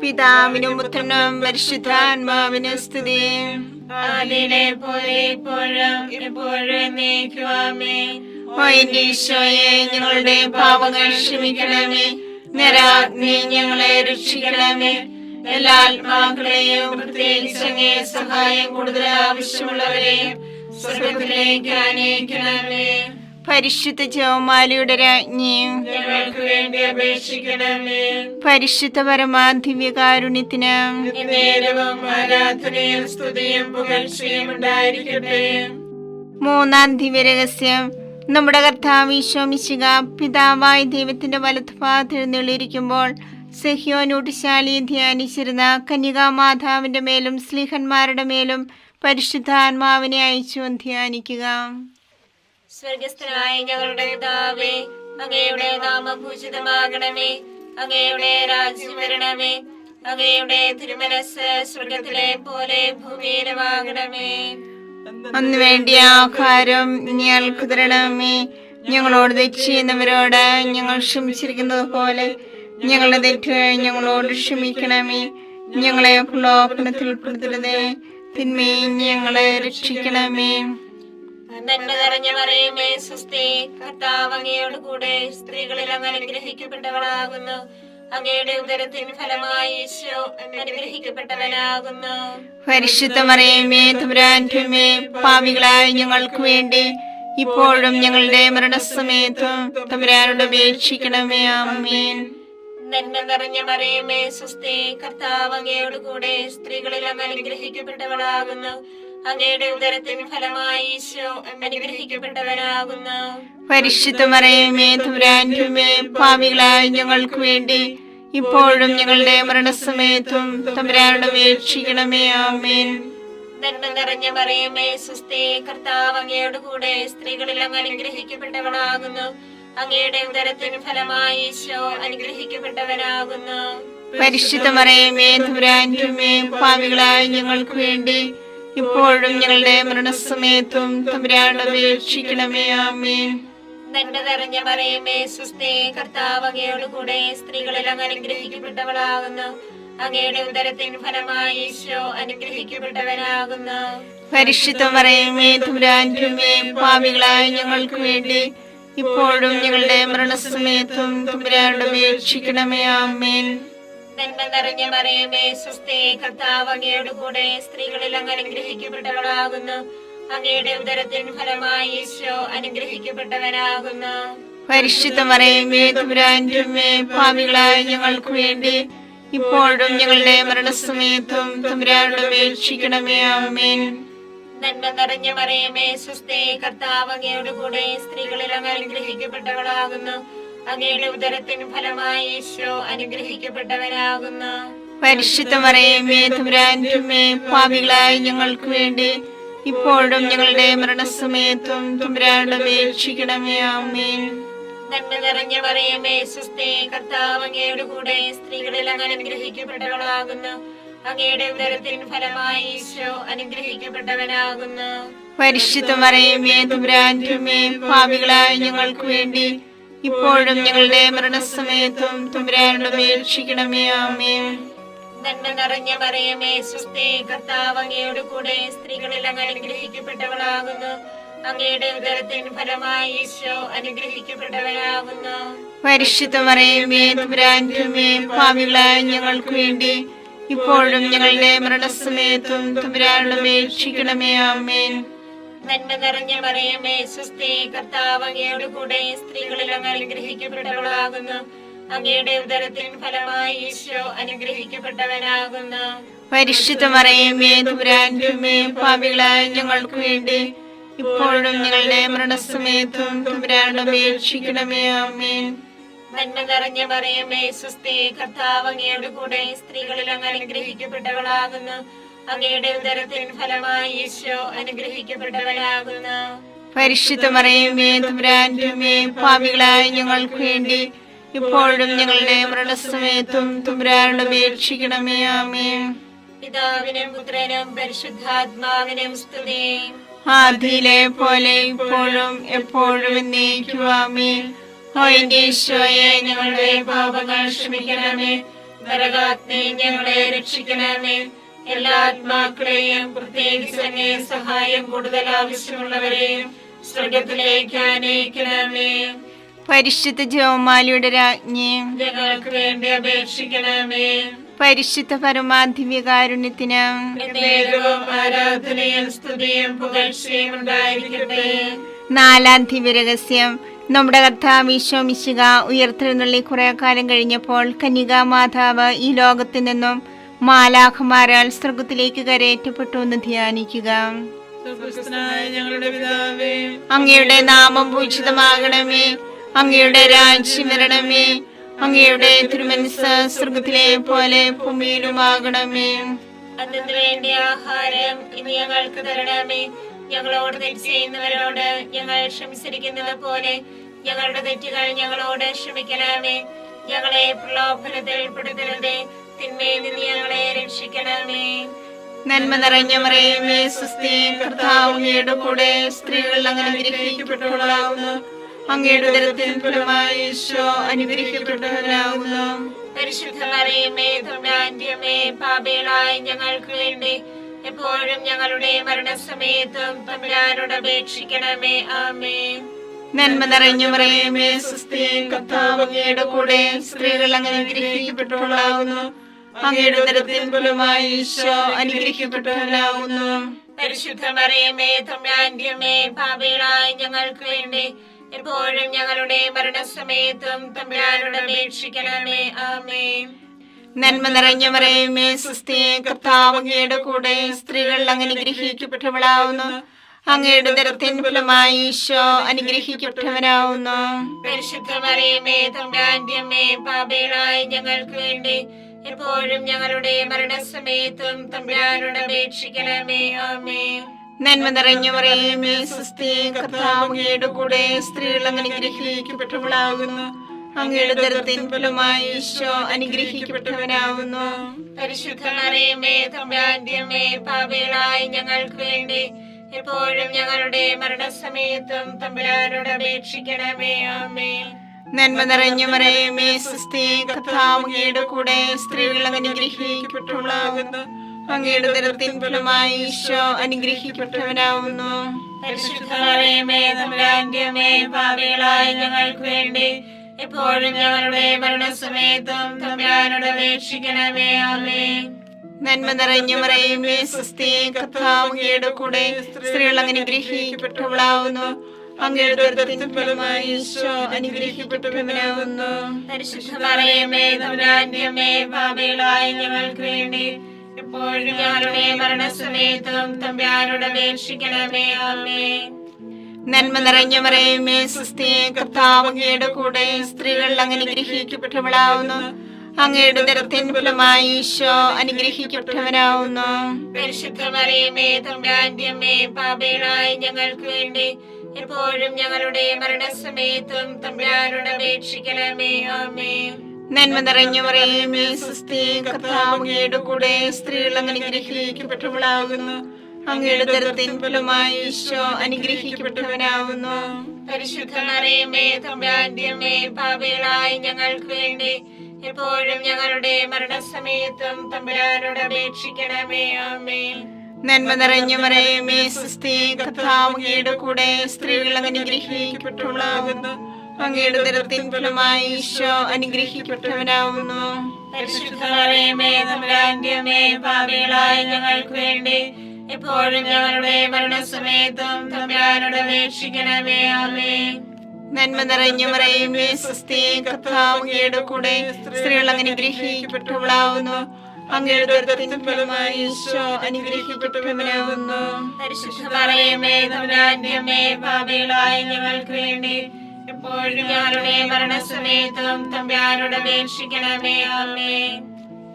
പിതാവിനും പുത്രനും പരിശുദ്ധാത്മാവിനും സ്തുതി. ആദിയിലെ പോലെ ഇപ്പോഴും എപ്പോഴും എന്നേക്കും. ആമേൻ. ഓ എന്റെ ഈശോയെ, ഞങ്ങളുടെ പാപങ്ങൾ ക്ഷമിക്കണമേ. നരാഗ്നി ഞങ്ങളെ രക്ഷിക്കണമേ. എല്ലാ ആത്മാക്കളെയും പ്രത്യേകിച്ച് അങ്ങേ സഹായം കൂടുതൽ ആവശ്യമുള്ളവരെയും സ്വർഗ്ഗത്തിലേക്ക് ആനയിക്കണമേ. പരിശുദ്ധ ജപമാലയുടെ രാജ്ഞിയും ഞങ്ങൾക്ക് വേണ്ടി അപേക്ഷിക്കണമേ. പരിശുദ്ധ പരമാദിവ്യകാരുണ്യത്തിന് നേരവും ആരാധനയും സ്തുതിയും പുകഴ്ചയും ഉണ്ടായിരിക്കട്ടെ. മൂന്നാം ദിവ്യരഹസ്യം. നമ്മുടെ കർത്താവ് ഈശോ മിശിഹ പിതാവായ ദൈവത്തിന്റെ വലത്തുഭാഗത്ത് എഴുന്നള്ളിയിരിക്കുമ്പോൾ സഹ്യോനൂട്ടിശാലിയെ ധ്യാനിച്ചിരുന്ന കന്യകാമാതാവിന്റെ മേലും സ്ലീഹന്മാരുടെ മേലും പരിശുദ്ധാത്മാവിനെ അയച്ചു ധ്യാനിക്കുക. സ്വർഗസ്ഥനായ ഞങ്ങളുടെ പിതാവേ, അങ്ങയുടെ നാമം പൂജിതമാകണമേ. അങ്ങയുടെ രാജ്യം വരണമേ. അങ്ങയുടെ തിരുമനസ്സ് സ്വർഗത്തിലെ പോലെ ഭൂമിയിലുമാകണമേ. അന്ന് വേണ്ടിയ ആഹാരം ഞങ്ങൾക്ക് തരണമേ. ഞങ്ങളോട് തെറ്റ് ചെയ്യുന്നവരോട് ഞങ്ങൾ ക്ഷമിച്ചിരിക്കുന്നത് പോലെ ഞങ്ങളുടെ തെറ്റുകൾ ഞങ്ങളോട് ക്ഷമിക്കണമേ. ഞങ്ങളെ പ്രലോഭനത്തിൽ ഉൾപ്പെടുത്തരുതേ, തിന്മയെ ഞങ്ങളെ രക്ഷിക്കണമേ. നന്മ നിറഞ്ഞ മറിയമേ സ്വസ്തി, കർത്താവ് അങ്ങയോട് കൂടെ സ്ത്രീകളിൽ അങ്ങ് അനുഗ്രഹിക്കപ്പെട്ടവളാകുന്നു. അങ്ങയുടെ ഉദരത്തിൻ ഫലമായി ഈശോ അനുഗ്രഹിക്കപ്പെട്ടവനാകുന്നു. പരിശുദ്ധ മറിയമേ തമ്പുരാന്റെ അമ്മേ, പാപികളായ ഞങ്ങൾക്ക് വേണ്ടി ഇപ്പോഴും ഞങ്ങളുടെ മരണസമയത്തും തമ്പുരാനോട് അപേക്ഷിക്കണമേ. ആമേൻ. നന്മ നിറഞ്ഞ മറിയമേ സ്വസ്തി, കർത്താവ് അങ്ങയോട് കൂടെ സ്ത്രീകളിൽ അങ്ങ് അനുഗ്രഹിക്കപ്പെട്ടവളാകുന്നു. അങ്ങയുടെ ഉദരത്തിൻ ഫലമായി ഈശോ അനുഗ്രഹിക്കപ്പെട്ടവനാകുന്നു. പരിശുദ്ധ മറിയമേ തമ്പുരാന്റെ അമ്മേ, പാപികളായ ഞങ്ങൾക്ക് വേണ്ടി ഇപ്പോഴും ഞങ്ങളുടെ മരണസമയത്തും തമ്പുരാനോട് അപേക്ഷിക്കണമേ. ആമേൻ. നന്മ നിറഞ്ഞ മറിയമേ സ്വസ്തി, കർത്താവ് അങ്ങയോട് കൂടെ സ്ത്രീകളിൽ അങ്ങ് അനുഗ്രഹിക്കപ്പെട്ടവളാകുന്നു. അങ്ങയുടെ ഉദരത്തിൻ ഫലമായി ഈശോ അനുഗ്രഹിക്കപ്പെട്ടവനാകുന്നു. പരിശുദ്ധ മറിയമേ തമ്പുരാന്റെ അമ്മേ, പാപികളായ ഞങ്ങൾക്ക് വേണ്ടി ഇപ്പോഴും ഞങ്ങളുടെ മരണസമയത്തും തമ്പുരാനോട് അപേക്ഷിക്കണമേ. ആമേൻ. നന്മ നിറഞ്ഞ മറിയമേ സുസ്ഥി, കർത്താവ് അങ്ങയോട് കൂടെ സ്ത്രീകളിൽ അങ്ങ് അനുഗ്രഹിക്കപ്പെട്ടവളാകുന്നു. അങ്ങയുടെ ഉദരത്തിൻ ഫലമായി ഈശോ അനുഗ്രഹിക്കപ്പെട്ടവനാകുന്നു. പരിശുദ്ധ മറിയമേ തമ്പുരാന്റെ അമ്മേ, പാപികളായ ഞങ്ങൾക്ക് വേണ്ടി ഇപ്പോഴും ഞങ്ങളുടെ മരണസമയത്തും തമ്പുരാനോട് അപേക്ഷിക്കണമേ. ആമേൻ. നന്മ നിറഞ്ഞ മറിയമേ സുസ്ഥി, കർത്താവ് അങ്ങയോട് കൂടെ സ്ത്രീകളിൽ അങ്ങ് അനുഗ്രഹിക്കപ്പെട്ടവളാകുന്നു. അങ്ങയുടെ ഉദരത്തിൻ ഫലമായി ഈശോ അനുഗ്രഹിക്കപ്പെട്ടവനാകുന്നു. പരിശുദ്ധ മറിയമേ തമ്പുരാന്റെ അമ്മേ, പാപികളായ ഞങ്ങൾക്ക് വേണ്ടി ഇപ്പോഴും ഞങ്ങളുടെ മരണസമയത്തും തമ്പുരാനോട് അപേക്ഷിക്കണമേ. ആമേൻ. നന്മ നിറഞ്ഞ മറിയമേ സുസ്ഥി, കർത്താവ് അങ്ങയോട് കൂടെ സ്ത്രീകളിൽ അങ്ങ് അനുഗ്രഹിക്കപ്പെട്ടവളാകുന്നു. അങ്ങയുടെ ഉദരത്തിൻ ഫലമായി ഈശോ അനുഗ്രഹിക്കപ്പെട്ടവനാകുന്നു. പരിശുദ്ധ മറിയമേ തമ്പുരാന്റെ അമ്മേ, പാപികളായ ഞങ്ങൾക്ക് വേണ്ടി ഇപ്പോഴും ഞങ്ങളുടെ മരണസമയത്തും തമ്പുരാനോട് അപേക്ഷിക്കണമേ. ആമേൻ. നന്മ നിറഞ്ഞ മറിയമേ സുസ്ഥി, കർത്താവ് അങ്ങയോട് കൂടെ സ്ത്രീകളിൽ അങ്ങ് അനുഗ്രഹിക്കപ്പെട്ടവളാകുന്നു. അങ്ങയുടെ ഉദരത്തിൻ ഫലമായി ഈശോ അനുഗ്രഹിക്കപ്പെട്ടവനാകുന്നു. പരിശുദ്ധ മറിയമേ തമ്പുരാന്റെ അമ്മേ, പാപികളായ ഞങ്ങൾക്ക് വേണ്ടി ഇപ്പോഴും ഞങ്ങളുടെ മരണസമയത്തും തമ്പുരാനോട് അപേക്ഷിക്കണമേ. ആമേൻ. നന്മ നിറഞ്ഞ മറിയമേ സുസ്ഥി, കർത്താവ് അങ്ങയോട് കൂടെ സ്ത്രീകളിൽ അങ്ങ് അനുഗ്രഹിക്കപ്പെട്ടവളാകുന്നു. അങ്ങയുടെ ഉദരത്തിൻ ഫലമായി ഈശോ അനുഗ്രഹിക്കപ്പെട്ടവനാകുന്നു. പരിശുദ്ധ മറിയമേ തമ്പുരാന്റെ അമ്മേ, പാപികളായ ഞങ്ങൾക്ക് വേണ്ടി ഇപ്പോഴും ഞങ്ങളുടെ മരണസമയത്തും തമ്പുരാനോട് അപേക്ഷിക്കണമേ. ആമേൻ. നന്മ നിറഞ്ഞ മറിയമേ സുസ്ഥി, കർത്താവ് അങ്ങയോട് കൂടെ സ്ത്രീകളിൽ അങ്ങ് അനുഗ്രഹിക്കപ്പെട്ടവളാകുന്നു. അങ്ങയുടെ ഉദരത്തിൻ ഫലമായി ഈശോ അനുഗ്രഹിക്കപ്പെട്ടവനാകുന്നു. പരിശുദ്ധ മറിയമേ തമ്പുരാന്റെ അമ്മേ, പാപികളായ ഞങ്ങൾക്ക് വേണ്ടി ഇപ്പോഴും ഞങ്ങളുടെ മരണസമയത്തും തമ്പുരാനോട് അപേക്ഷിക്കണമേ. ആമേൻ. നന്മ നിറഞ്ഞ മറിയമേ സുസ്ഥി, കർത്താവ് അങ്ങയോട് കൂടെ സ്ത്രീകളിൽ അങ്ങ് അനുഗ്രഹിക്കപ്പെട്ടവളാകുന്നു. അങ്ങയുടെ ഉദരത്തിൻ ഫലമായി ഈശോ അനുഗ്രഹിക്കപ്പെട്ടവനാകുന്നു. പരിശുദ്ധ മറിയമേ തമ്പുരാന്റെ അമ്മേ, പാപികളായ ഞങ്ങൾക്ക് വേണ്ടി ഇപ്പോഴും ഞങ്ങളുടെ മരണസമയത്തും തമ്പുരാനോട് അപേക്ഷിക്കണമേ. ആമേൻ. പിതാവിനും പുത്രനും പരിശുദ്ധാത്മാവിനും സ്തുതി. ആദിയിലെ പോലെ ഇപ്പോഴും എപ്പോഴും എന്നേക്കും. ആമേൻ. ഓ എന്റെ ഈശോയെ, ഞങ്ങളുടെ പാപങ്ങൾ ക്ഷമിക്കണമേ. നരകാഗ്നി ഞങ്ങളെ രക്ഷിക്കണമേ. എല്ലാ ആത്മാക്കളെയും, പ്രത്യേകിച്ച് അങ്ങേ സഹായം കൂടുതൽ ആവശ്യമുള്ളവരെയും സ്വർഗത്തിലേക്ക് ആനയിക്കണമേ. പരിശുദ്ധ ജപമാലയുടെ രാജ്ഞി, ഞങ്ങൾക്ക് വേണ്ടി അപേക്ഷിക്കണമേ. പരിശുദ്ധ പരമാധിവ്യകാരുണ്യത്തിന് എന്നേരവും ആരാധനയും സ്തുതിയും പുകഴ്ചയും ഉണ്ടായിരിക്കട്ടെ. നാലാം ദിവ്യരഹസ്യം. നമ്മുടെ കർത്താവ് ഈശോ മിശിഹ ഉയർത്തെഴുന്നള്ളി കുറെ കാലം കഴിഞ്ഞപ്പോൾ കന്യകാ മാതാവ് ഈ ലോകത്തിൽ നിന്നും മാലാഖമാരാൽ സ്വർഗത്തിലേക്ക് കരയേറ്റപ്പെട്ടു എന്ന് ധ്യാനിക്കുക. ഞങ്ങളുടെ പിതാവേ, അങ്ങയുടെ നാമം പൂജിതമാകണമേ. അങ്ങയുടെ രാജ്യം വരണമേ. അങ്ങയുടെ തിരുമനസ്സ് സ്വർഗത്തിലെ പോലെ ഭൂമിയിലുമാകണമേ. അതിനു വേണ്ടി ആഹാരം ഇനി ഞങ്ങൾക്ക് തരണമേ. ഞങ്ങളോട് തെറ്റ് ചെയ്യുന്നവരോട് ഞങ്ങൾ ക്ഷമിച്ചിരിക്കുന്നത് പോലെ ഞങ്ങളുടെ തെറ്റുകൾ ഞങ്ങളോട് ക്ഷമിക്കണമേ. ഞങ്ങളെ പ്രലോഭനത്തിൽ ഉൾപ്പെടുത്തരുതേ, തിന്മയിൽ നിന്ന് ഞങ്ങളെ രക്ഷിക്കണമേ. നന്മ നിറഞ്ഞ മറിയമേ സുസ്ഥി, കർത്താവ് അങ്ങയുടെ കൂടെ സ്ത്രീകൾ അങ്ങ് അനുഗ്രഹിക്കപ്പെട്ടവളാകുന്നു. അങ്ങയുടെ ഉദരത്തിൻ ഫലമായി ഈശോ അനുഗ്രഹിക്കപ്പെട്ടവനാകുന്നു. പരിശുദ്ധ മറിയമേ തമ്പുരാന്റെ അമ്മേ, പാപികളായ ഞങ്ങൾക്ക് വേണ്ടി എപ്പോഴും ഞങ്ങളുടെ മരണസമയത്തും തമ്പുരാനോട് അപേക്ഷിക്കണമേ. ആമേൻ. നന്മ നിറഞ്ഞ മറിയമേ സുസ്ഥി, കർത്താവ് അങ്ങയുടെ കൂടെ സ്ത്രീകൾ അങ്ങ് അനുഗ്രഹിക്കപ്പെട്ടവളാകുന്നു. അങ്ങയുടെ ഉദരത്തിൻ ഫലമായി ഈശോ അനുഗ്രഹിക്കപ്പെട്ടവനാകുന്നു. പരിശുദ്ധ മറിയമേ തമ്പുരാന്റെ അമ്മേ, പാപികളായ ഞങ്ങൾക്ക് വേണ്ടി എപ്പോഴും ഞങ്ങളുടെ മരണസമയത്തും തമ്പുരാനോട് അപേക്ഷിക്കണമേ. ആമേൻ. നന്മ നിറഞ്ഞ മറിയമേ സുസ്ഥി, കർത്താവ് അങ്ങയുടെ കൂടെ സ്ത്രീകൾ അങ്ങ് അനുഗ്രഹിക്കപ്പെട്ടവളാകുന്നു. അങ്ങയുടെ ഉദരത്തിൻ ഫലമായി ഈശോ അനുഗ്രഹിക്കപ്പെട്ടവനാകുന്നു. പരിശുദ്ധ മറിയമേ തമ്പുരാന്റെ അമ്മേ, പാപികളായ ഞങ്ങൾക്ക് വേണ്ടി എപ്പോഴും ഞങ്ങളുടെ മരണസമയത്തും തമ്പുരാനോട് അപേക്ഷിക്കണമേ. ആമേൻ. നന്മ നിറഞ്ഞ മറിയമേ സുസ്ഥി, കർത്താവ് അങ്ങയുടെ കൂടെ സ്ത്രീകൾ അങ്ങ് അനുഗ്രഹിക്കപ്പെട്ടവളാകുന്നു. അങ്ങയുടെ ഉദരത്തിൻ ഫലമായി ഈശോ അനുഗ്രഹിക്കപ്പെട്ടവനാവുന്നു. പരിശുദ്ധ മറിയമേ തമ്പുരാന്റെ അമ്മേ, പാപികളായ ഞങ്ങൾക്ക് വേണ്ടി എപ്പോഴും ഞങ്ങളുടെ മരണസമയത്തും തമ്പുരാനോട് അപേക്ഷിക്കണമേ. ആമേൻ. നന്മ നിറഞ്ഞ മറിയമേ സ്വസ്തി, കർത്താവ് അങ്ങയുടെ കൂടെ സ്ത്രീകൾ അനുഗ്രഹിക്കപ്പെട്ടവളാകുന്നു. അങ്ങയുടെ ഉദരത്തിൻ ഫലമായി ഈശോ അനുഗ്രഹിക്കപ്പെട്ടവനാവുന്നു. പരിശുദ്ധ മറിയമേ തമ്പുരാന്റെ അമ്മേ, പാപികളായ ഞങ്ങൾക്ക് വേണ്ടി എപ്പോഴും ഞങ്ങളുടെ മരണസമയത്തും തമ്പുരാനോട് അപേക്ഷിക്കണമേ. ആമേൻ. നന്മ നിറഞ്ഞ മറിയമേ സ്വസ്തി, കർത്താവ് അങ്ങയുടെ കൂടെ സ്ത്രീകൾ അനുഗ്രഹിക്കപ്പെട്ടവളാവുന്നു. അങ്ങയുടെ ഉദരത്തിൻ ഫലമായി ഈശോ അനുഗ്രഹിക്കപ്പെട്ടവനാവുന്നു. പരിശുദ്ധ മറിയമേ തമ്പുരാന്റെ അമ്മേ, പാപികളായ ഞങ്ങൾക്ക് വേണ്ടി എപ്പോഴും ഞങ്ങളുടെ മരണസമയത്തും തമ്പുരാനോട് അപേക്ഷിക്കണമേ. ആമേൻ. നന്മ നിറഞ്ഞ മറിയമേ സ്വസ്തി, കർത്താവ് അങ്ങയുടെ കൂടെ സ്ത്രീകൾ അനുഗ്രഹിക്കപ്പെട്ടവളാവുന്നു. അങ്ങയുടെ ഉദരത്തിൻ ഫലമായി ഈശോ അനുഗ്രഹിക്കപ്പെട്ടവനാവുന്നു. പരിശുദ്ധ മറിയമേ തമ്പുരാന്റെ അമ്മേ, പാപികളായ ഞങ്ങൾക്ക് വേണ്ടി എപ്പോഴും ഞങ്ങളുടെ മരണസമയത്തും തമ്പുരാനോട് അപേക്ഷിക്കണമേ. ആമേൻ. നന്മ നിറഞ്ഞ മറിയമേ സ്വസ്തി, കർത്താവ് അങ്ങയുടെ കൂടെ സ്ത്രീകൾ അനുഗ്രഹിക്കപ്പെട്ടവളാകുന്നു. അങ്ങയുടെ ഉദരത്തിൻ ഫലമായി ഈശോ അനുഗ്രഹിക്കപ്പെട്ടവനാവുന്നു. പരിശുദ്ധ മറിയമേ തമ്പുരാന്റെ അമ്മേ, പാപികളായ ഞങ്ങൾക്ക് വേണ്ടി എപ്പോഴും ഞങ്ങളുടെ മരണസമയത്തും തമ്പുരാനോട് അപേക്ഷിക്കണമേ. ആമേൻ. നന്മ നിറഞ്ഞ മറിയമേ സ്വസ്തി, കർത്താവ് അങ്ങയുടെ കൂടെ സ്ത്രീകൾ അനുഗ്രഹിക്കപ്പെട്ടവളാകുന്നു. അങ്ങയുടെ ഉദരത്തിൻ ഫലമായി ഈശോ അനുഗ്രഹിക്കപ്പെട്ടവനാവുന്നു. പരിശുദ്ധ മറിയമേ തമ്പുരാന്റെ അമ്മേ, പാപികളായ ഞങ്ങൾക്ക് വേണ്ടി എപ്പോഴും ഞങ്ങളുടെ മരണസമയത്തും തമ്പുരാനോട് അപേക്ഷിക്കണമേ. ആമേൻ. നന്മ നിറഞ്ഞ മറിയമേ സ്വസ്തി, കർത്താവ് അങ്ങയുടെ കൂടെ സ്ത്രീകൾ അനുഗ്രഹിക്കപ്പെട്ടവളാവുന്നു. അങ്ങയുടെ ഉദരത്തിൻ ഫലമായി ഈശോ അനുഗ്രഹിക്കപ്പെട്ടവനാവുന്നു. പരിശുദ്ധ മറിയമേ തമ്പുരാന്റെ അമ്മേ, പാപികളായ ഞങ്ങൾക്ക് വേണ്ടി എപ്പോഴും ഞങ്ങളുടെ മരണസമയത്തും തമ്പുരാനോട് അപേക്ഷിക്കണമേ. ആമേൻ.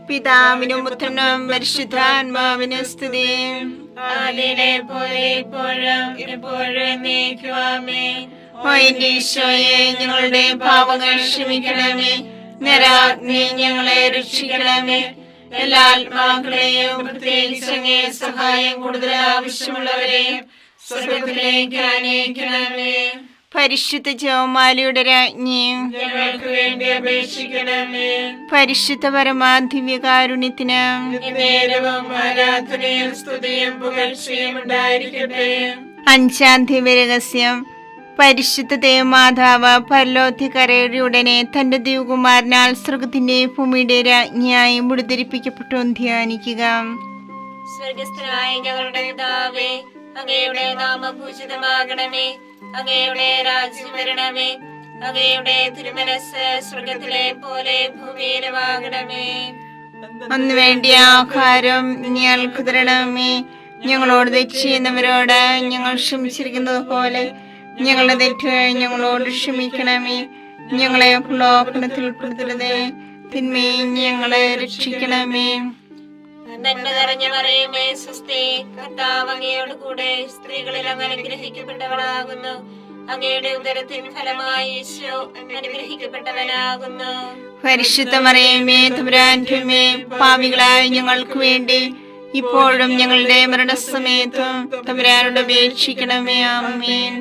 പിതാവിനും പുത്രനും പരിശുദ്ധാത്മാവിനും സ്തുതി. ആദിയിലെ പോലെ ഇപ്പോഴും എപ്പോഴും എന്നേക്കും. ആമേൻ. ഓ എന്റെ ഈശോയെ, ഞങ്ങളുടെ പാപങ്ങൾ ക്ഷമിക്കണമേ. നരാഗ്നി ഞങ്ങളെ രക്ഷിക്കണമേ. എല്ലാ ആത്മാക്കളെയും പ്രത്യേകിച്ച് അങ്ങേ സഹായം കൂടുതൽ ആവശ്യമുള്ളവരെയും സ്വർഗ്ഗത്തിലേക്ക് ആനയിക്കണമേ. പരിശുദ്ധ ജപമാലയുടെ രാജ്ഞി, ഞങ്ങൾക്ക് വേണ്ടി അപേക്ഷിക്കണമേ. പരിശുദ്ധ പരമാദിവ്യകാരുണ്യത്തിന് നേരവും ആരാധനയും സ്തുതിയും പുകഴ്ചയും ഉണ്ടായിരിക്കട്ടെ. അഞ്ചാം ദിവ്യരഹസ്യം. പരിശുദ്ധ ദേവമാതാവ് പരലോകത്തിലേറി ഉടനെ തന്റെ ദിവകുമാരനാൽ സ്വർഗത്തിന്റെ ഭൂമിയുടെ രാജ്ഞിയായി മുടിധരിപ്പിക്കപ്പെട്ടു ധ്യാനിക്കുക. സ്വർഗസ്ഥനായ ഞങ്ങളുടെ പിതാവേ, അങ്ങയുടെ നാമം പൂജിതമാകണമേ. അങ്ങയുടെ രാജ്യം വരണമേ. അങ്ങയുടെ തിരുമനസ്സ് സ്വർഗത്തിലെ പോലെ ഭൂമിയിലുമാകണമേ. അന്ന് വേണ്ടിയ ആഹാരം ഞങ്ങൾക്ക് തരണമേ. ഞങ്ങളോട് തെറ്റ് ചെയ്യുന്നവരോട് ഞങ്ങൾ ക്ഷമിച്ചിരിക്കുന്നത് പോലെ ഞങ്ങളുടെ തെറ്റുകൾ ഞങ്ങളോട് ക്ഷമിക്കണമേ. ഞങ്ങളെ പ്രലോഭനത്തിൽ ഉൾപ്പെടുത്തരുതേ, തിന്മയെ ഞങ്ങളെ രക്ഷിക്കണമേ. നന്മ നിറഞ്ഞ മറിയമേ സ്വസ്തി, കർത്താവ് അങ്ങയോട് കൂടെ സ്ത്രീകളിൽ അങ്ങ് അനുഗ്രഹിക്കപ്പെട്ടവളാകുന്നു. അങ്ങയുടെ ഉദരത്തിൻ ഫലമായി ഈശോ അനുഗ്രഹിക്കപ്പെട്ടവനാകുന്നു. പരിശുദ്ധ മറിയമേ തമ്പുരാന്റെ അമ്മേ, പാപികളായ ഞങ്ങൾക്ക് വേണ്ടി ഇപ്പോഴും ഞങ്ങളുടെ മരണസമയത്തും തമ്പുരാനോട് അപേക്ഷിക്കണമേ. ആമേൻ.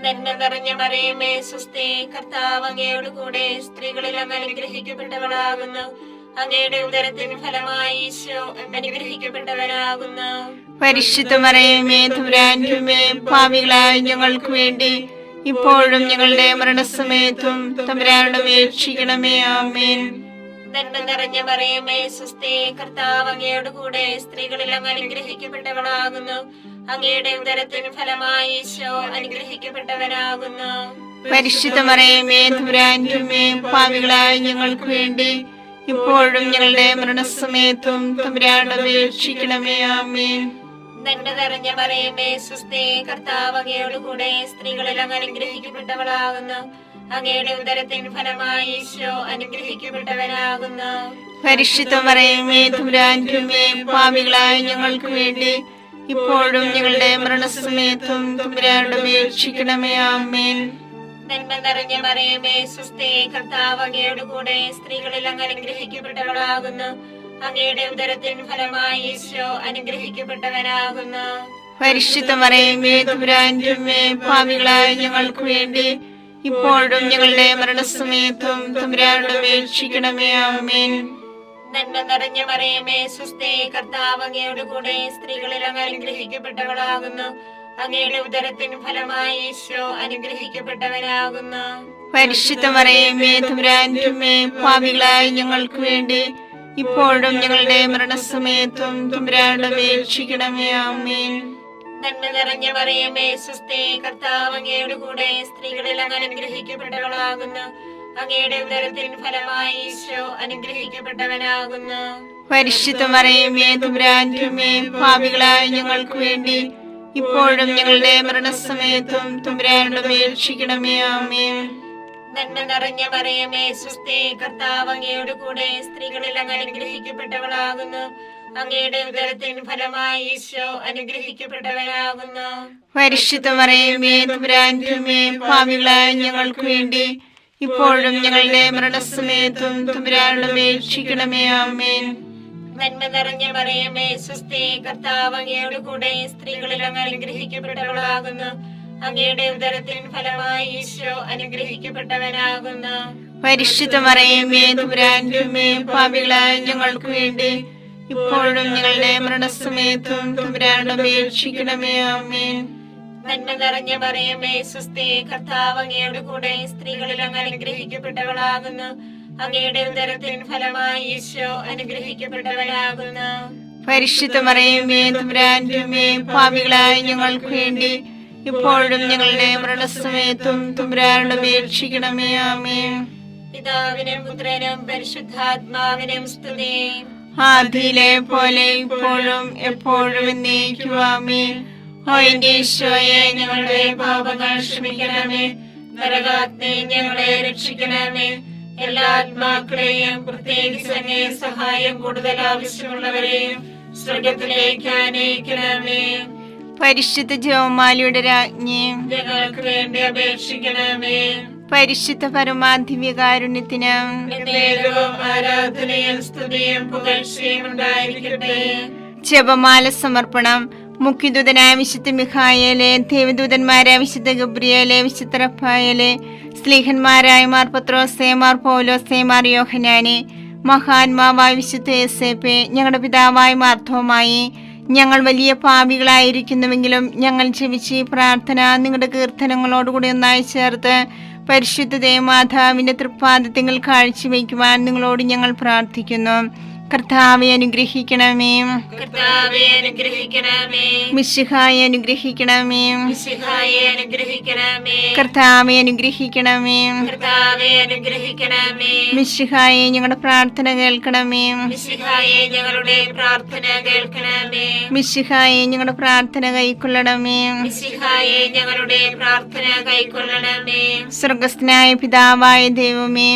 നന്മ നിറഞ്ഞ മറിയമേ സ്വസ്തി, കർത്താവ് അങ്ങയോട് കൂടെ സ്ത്രീകളിൽ അങ്ങ് അനുഗ്രഹിക്കപ്പെട്ടവളാകുന്നു. അങ്ങയുടെ ഉദരത്തിൻ ഫലമായി ഈശോ അനുഗ്രഹിക്കപ്പെട്ടവനാകുന്നു. പരിശുദ്ധ മറിയമേ തമ്പുരാന്റെ അമ്മേ, പാപികളായ ഞങ്ങൾക്ക് വേണ്ടി ഇപ്പോഴും ഞങ്ങളുടെ മരണസമയത്തും തമ്പുരാനോട് അപേക്ഷിക്കണമേ. ആമേൻ. നന്മ നിറഞ്ഞ മറിയമേ സ്വസ്തി, കർത്താവ് അങ്ങയോട് കൂടെ സ്ത്രീകളിൽ അങ്ങ് അനുഗ്രഹിക്കപ്പെട്ടവളാകുന്നു. അങ്ങയുടെ ഉദരത്തിൻ ഫലമായി ഈശോ അനുഗ്രഹിക്കപ്പെട്ടവനാകുന്നു. പരിശുദ്ധ മറിയമേ തമ്പുരാന്റെ അമ്മേ, പാപികളായ ഞങ്ങൾക്ക് വേണ്ടി ഇപ്പോഴും ഞങ്ങളുടെ മരണസമയത്തും തമ്പുരാനോട് അപേക്ഷിക്കണമേ. ആമേൻ. നന്മ നിറഞ്ഞ മറിയമേ സ്വസ്തി, കർത്താവ് അങ്ങയോട് കൂടെ സ്ത്രീകളിൽ അങ്ങ് അനുഗ്രഹിക്കപ്പെട്ടവളാകുന്നു. അങ്ങയുടെ ഉദരത്തിൻ ഫലമായി ഈശോ അനുഗ്രഹിക്കപ്പെട്ടവനാകുന്നു. പരിശുദ്ധ മറിയമേ തമ്പുരാന്റെ അമ്മേ, പാപികളായ ഞങ്ങൾക്ക് വേണ്ടി ഇപ്പോഴും ഞങ്ങളുടെ മരണസമയത്തും തമ്പുരാനോട് അപേക്ഷിക്കണമേ. ആമേൻ. നന്മ നിറഞ്ഞ മറിയമേ സുസ്ഥി, കർത്താവ് അങ്ങയോട് കൂടെ സ്ത്രീകളിൽ അങ്ങ് അനുഗ്രഹിക്കപ്പെട്ടവളാകുന്നു. അങ്ങയുടെ ഉദരത്തിൻ ഫലമായി ഈശോ അനുഗ്രഹിക്കപ്പെട്ടവനാകുന്നു. പരിശുദ്ധ മറിയമേ തമ്പുരാന്റെ അമ്മേ, പാപികളായ ഞങ്ങൾക്ക് വേണ്ടി ഇപ്പോഴും ഞങ്ങളുടെ മരണസമയത്തും തമ്പുരാനോട് അപേക്ഷിക്കണമേ. ആമേൻ. നന്മ നിറഞ്ഞ മറിയമേ സുസ്ഥി, കർത്താവ് അങ്ങയോട് കൂടെ സ്ത്രീകളിൽ അങ്ങ് അനുഗ്രഹിക്കപ്പെട്ടവളാകുന്നു. അങ്ങയുടെ ഉദരത്തിൻ ഫലമായി ഈശോ അനുഗ്രഹിക്കപ്പെട്ടവനാകുന്നു. പരിശുദ്ധ മറിയമേ തമ്പുരാന്റെ അമ്മേ, പാപികളായ ഞങ്ങൾക്ക് വേണ്ടി ഇപ്പോഴും ഞങ്ങളുടെ മരണസമയത്തും തമ്പുരാനോട് അപേക്ഷിക്കണമേ. ആമേൻ. നന്മ നിറഞ്ഞ മറിയമേ സുസ്ഥി, കർത്താവ് അങ്ങയോട് കൂടെ സ്ത്രീകളിൽ അങ്ങ് അനുഗ്രഹിക്കപ്പെട്ടവളാകുന്നു. അങ്ങയുടെ ഉദരത്തിൻ ഫലമായി ഈശോ അനുഗ്രഹിക്കപ്പെട്ടവനാകുന്നു. പരിശുദ്ധ മറിയമേ തമ്പുരാന്റെ അമ്മേ, പാപികളായ ഞങ്ങൾക്ക് വേണ്ടി ഇപ്പോഴും ഞങ്ങളുടെ മരണസമയത്തും തമ്പുരാനോട് അപേക്ഷിക്കണമേ. ആമേൻ. നന്മ നിറഞ്ഞ മറിയമേ സുസ്ഥി, കർത്താവ് അങ്ങയോട് കൂടെ സ്ത്രീകളിൽ അങ്ങ് അനുഗ്രഹിക്കപ്പെട്ടവളാകുന്നു. അങ്ങയുടെ ഉദരത്തിൻ ഫലമായി ഈശോ അനുഗ്രഹിക്കപ്പെട്ടവനാകുന്നു. പരിശുദ്ധ മറിയമേ തമ്പുരാന്റെ അമ്മേ, പാപികളായ ഞങ്ങൾക്ക് വേണ്ടി ഇപ്പോഴും ഞങ്ങളുടെ മരണസമയത്തും തമ്പുരാനോട് അപേക്ഷിക്കണമേ. ആമേൻ. നന്മ നിറഞ്ഞ മറിയമേ സുസ്ഥി, കർത്താവ് അങ്ങയോട് കൂടെ സ്ത്രീകളിൽ അങ്ങ് അനുഗ്രഹിക്കപ്പെട്ടവളാകുന്നു. അങ്ങയുടെ ഉദരത്തിൻ ഫലമായി ഈശോ അനുഗ്രഹിക്കപ്പെട്ടവനാകുന്നു. പരിശുദ്ധ മറിയമേ തമ്പുരാന്റെ അമ്മേ, പാപികളായ ഞങ്ങൾക്ക് വേണ്ടി ഇപ്പോഴും ഞങ്ങളുടെ മരണസമയത്തും തമ്പുരാനോട് അപേക്ഷിക്കണമേ. ആമേൻ. നന്മ നിറഞ്ഞ മറിയമേ സുസ്ഥി, കർത്താവ് അങ്ങയോട് കൂടെ സ്ത്രീകളിൽ അങ്ങ് അനുഗ്രഹിക്കപ്പെട്ടവളാകുന്നു. അങ്ങയുടെ ഉദരത്തിൻ ഫലമായി ഈശോ അനുഗ്രഹിക്കപ്പെട്ടവനാകുന്നു. പരിശുദ്ധ മറിയമേ തമ്പുരാന്റെ അമ്മേ, പാപികളായ ഞങ്ങൾക്ക് വേണ്ടി ഇപ്പോഴും ഞങ്ങളുടെ മരണസമയത്തും തമ്പുരാനോട് അപേക്ഷിക്കണമേ. ആമേൻ. പിതാവിനും പുത്രനും പരിശുദ്ധാത്മാവിനും സ്തുതി. ആദിയിലെ പോലെ ഇപ്പോഴും എപ്പോഴും എന്നേക്കും. ആമേൻ. ഓ എന്റെ ഈശോയെ, ഞങ്ങളുടെ പാപങ്ങൾ ക്ഷമിക്കണമേ. നരകാഗ്നി ഞങ്ങളെ രക്ഷിക്കണമേ. എല്ലാ ആത്മാക്കളെയും പ്രത്യേകിച്ച് അങ്ങേ സഹായം കൂടുതൽ ആവശ്യമുള്ളവരെയും സ്വർഗത്തിലേക്ക് ആനയിക്കണമേ. പരിശുദ്ധ ജപമാലയുടെ രാജ്ഞി, ഞങ്ങൾക്ക് വേണ്ടി അപേക്ഷിക്കണമേ. പരിശുദ്ധ പരമാധിവ്യകാരുണ്യത്തിന് എന്നേരവും ആരാധനയും സ്തുതിയും പുകഴ്ചയും ഉണ്ടായിരിക്കട്ടെ. ജപമാല സമർപ്പണം. മുഖ്യദൂതനായ വിശുദ്ധ മിഖായേലെ, ദേവദൂതന്മാരായ വിശുദ്ധ ഗബ്രിയേലെ, വിശുദ്ധ റഫായേലെ, സ്ലീഹന്മാരായ മാർ പത്രോസേ, മാർ പൗലോസേ, മാർ യോഹന്നാനെ, മഹാത്മാവായ വിശുദ്ധ യേസേപ്പേ, ഞങ്ങളുടെ പിതാവായ മാർത്തോമായി, ഞങ്ങൾ വലിയ പാപികളായിരിക്കുന്നുവെങ്കിലും ഞങ്ങൾ ജപിച്ച് ഈ പ്രാർത്ഥന നിങ്ങളുടെ കീർത്തനങ്ങളോടുകൂടി ഒന്നായി ചേർത്ത് പരിശുദ്ധ ദേവമാതാവിന്റെ തൃപ്പാദത്തിൽ കാഴ്ചവെക്കുവാൻ നിങ്ങളോട് ഞങ്ങൾ പ്രാർത്ഥിക്കുന്നു. കർത്താവെ അനുഗ്രഹിക്കണമേ. കർത്താവേ അനുഗ്രഹിക്കണമേ. മിശിഹായെ അനുഗ്രഹിക്കണമേ. മിശിഹായെ അനുഗ്രഹിക്കണമേ. കർത്താവെ അനുഗ്രഹിക്കണമേ. കർത്താവേ അനുഗ്രഹിക്കണമേ. മിശിഹായെ ഞങ്ങളുടെ പ്രാർത്ഥന കേൾക്കണമേ. മിശിഹായെ ഞങ്ങളുടെ പ്രാർത്ഥന കേൾക്കണമേ. മിശിഹായെ ഞങ്ങളുടെ പ്രാർത്ഥന കൈക്കൊള്ളണമേ. മിശിഹായെ ഞങ്ങളുടെ പ്രാർത്ഥന കൈക്കൊള്ളണമേ. സ്വർഗസ്ഥനായ പിതാവായ ദൈവമേ,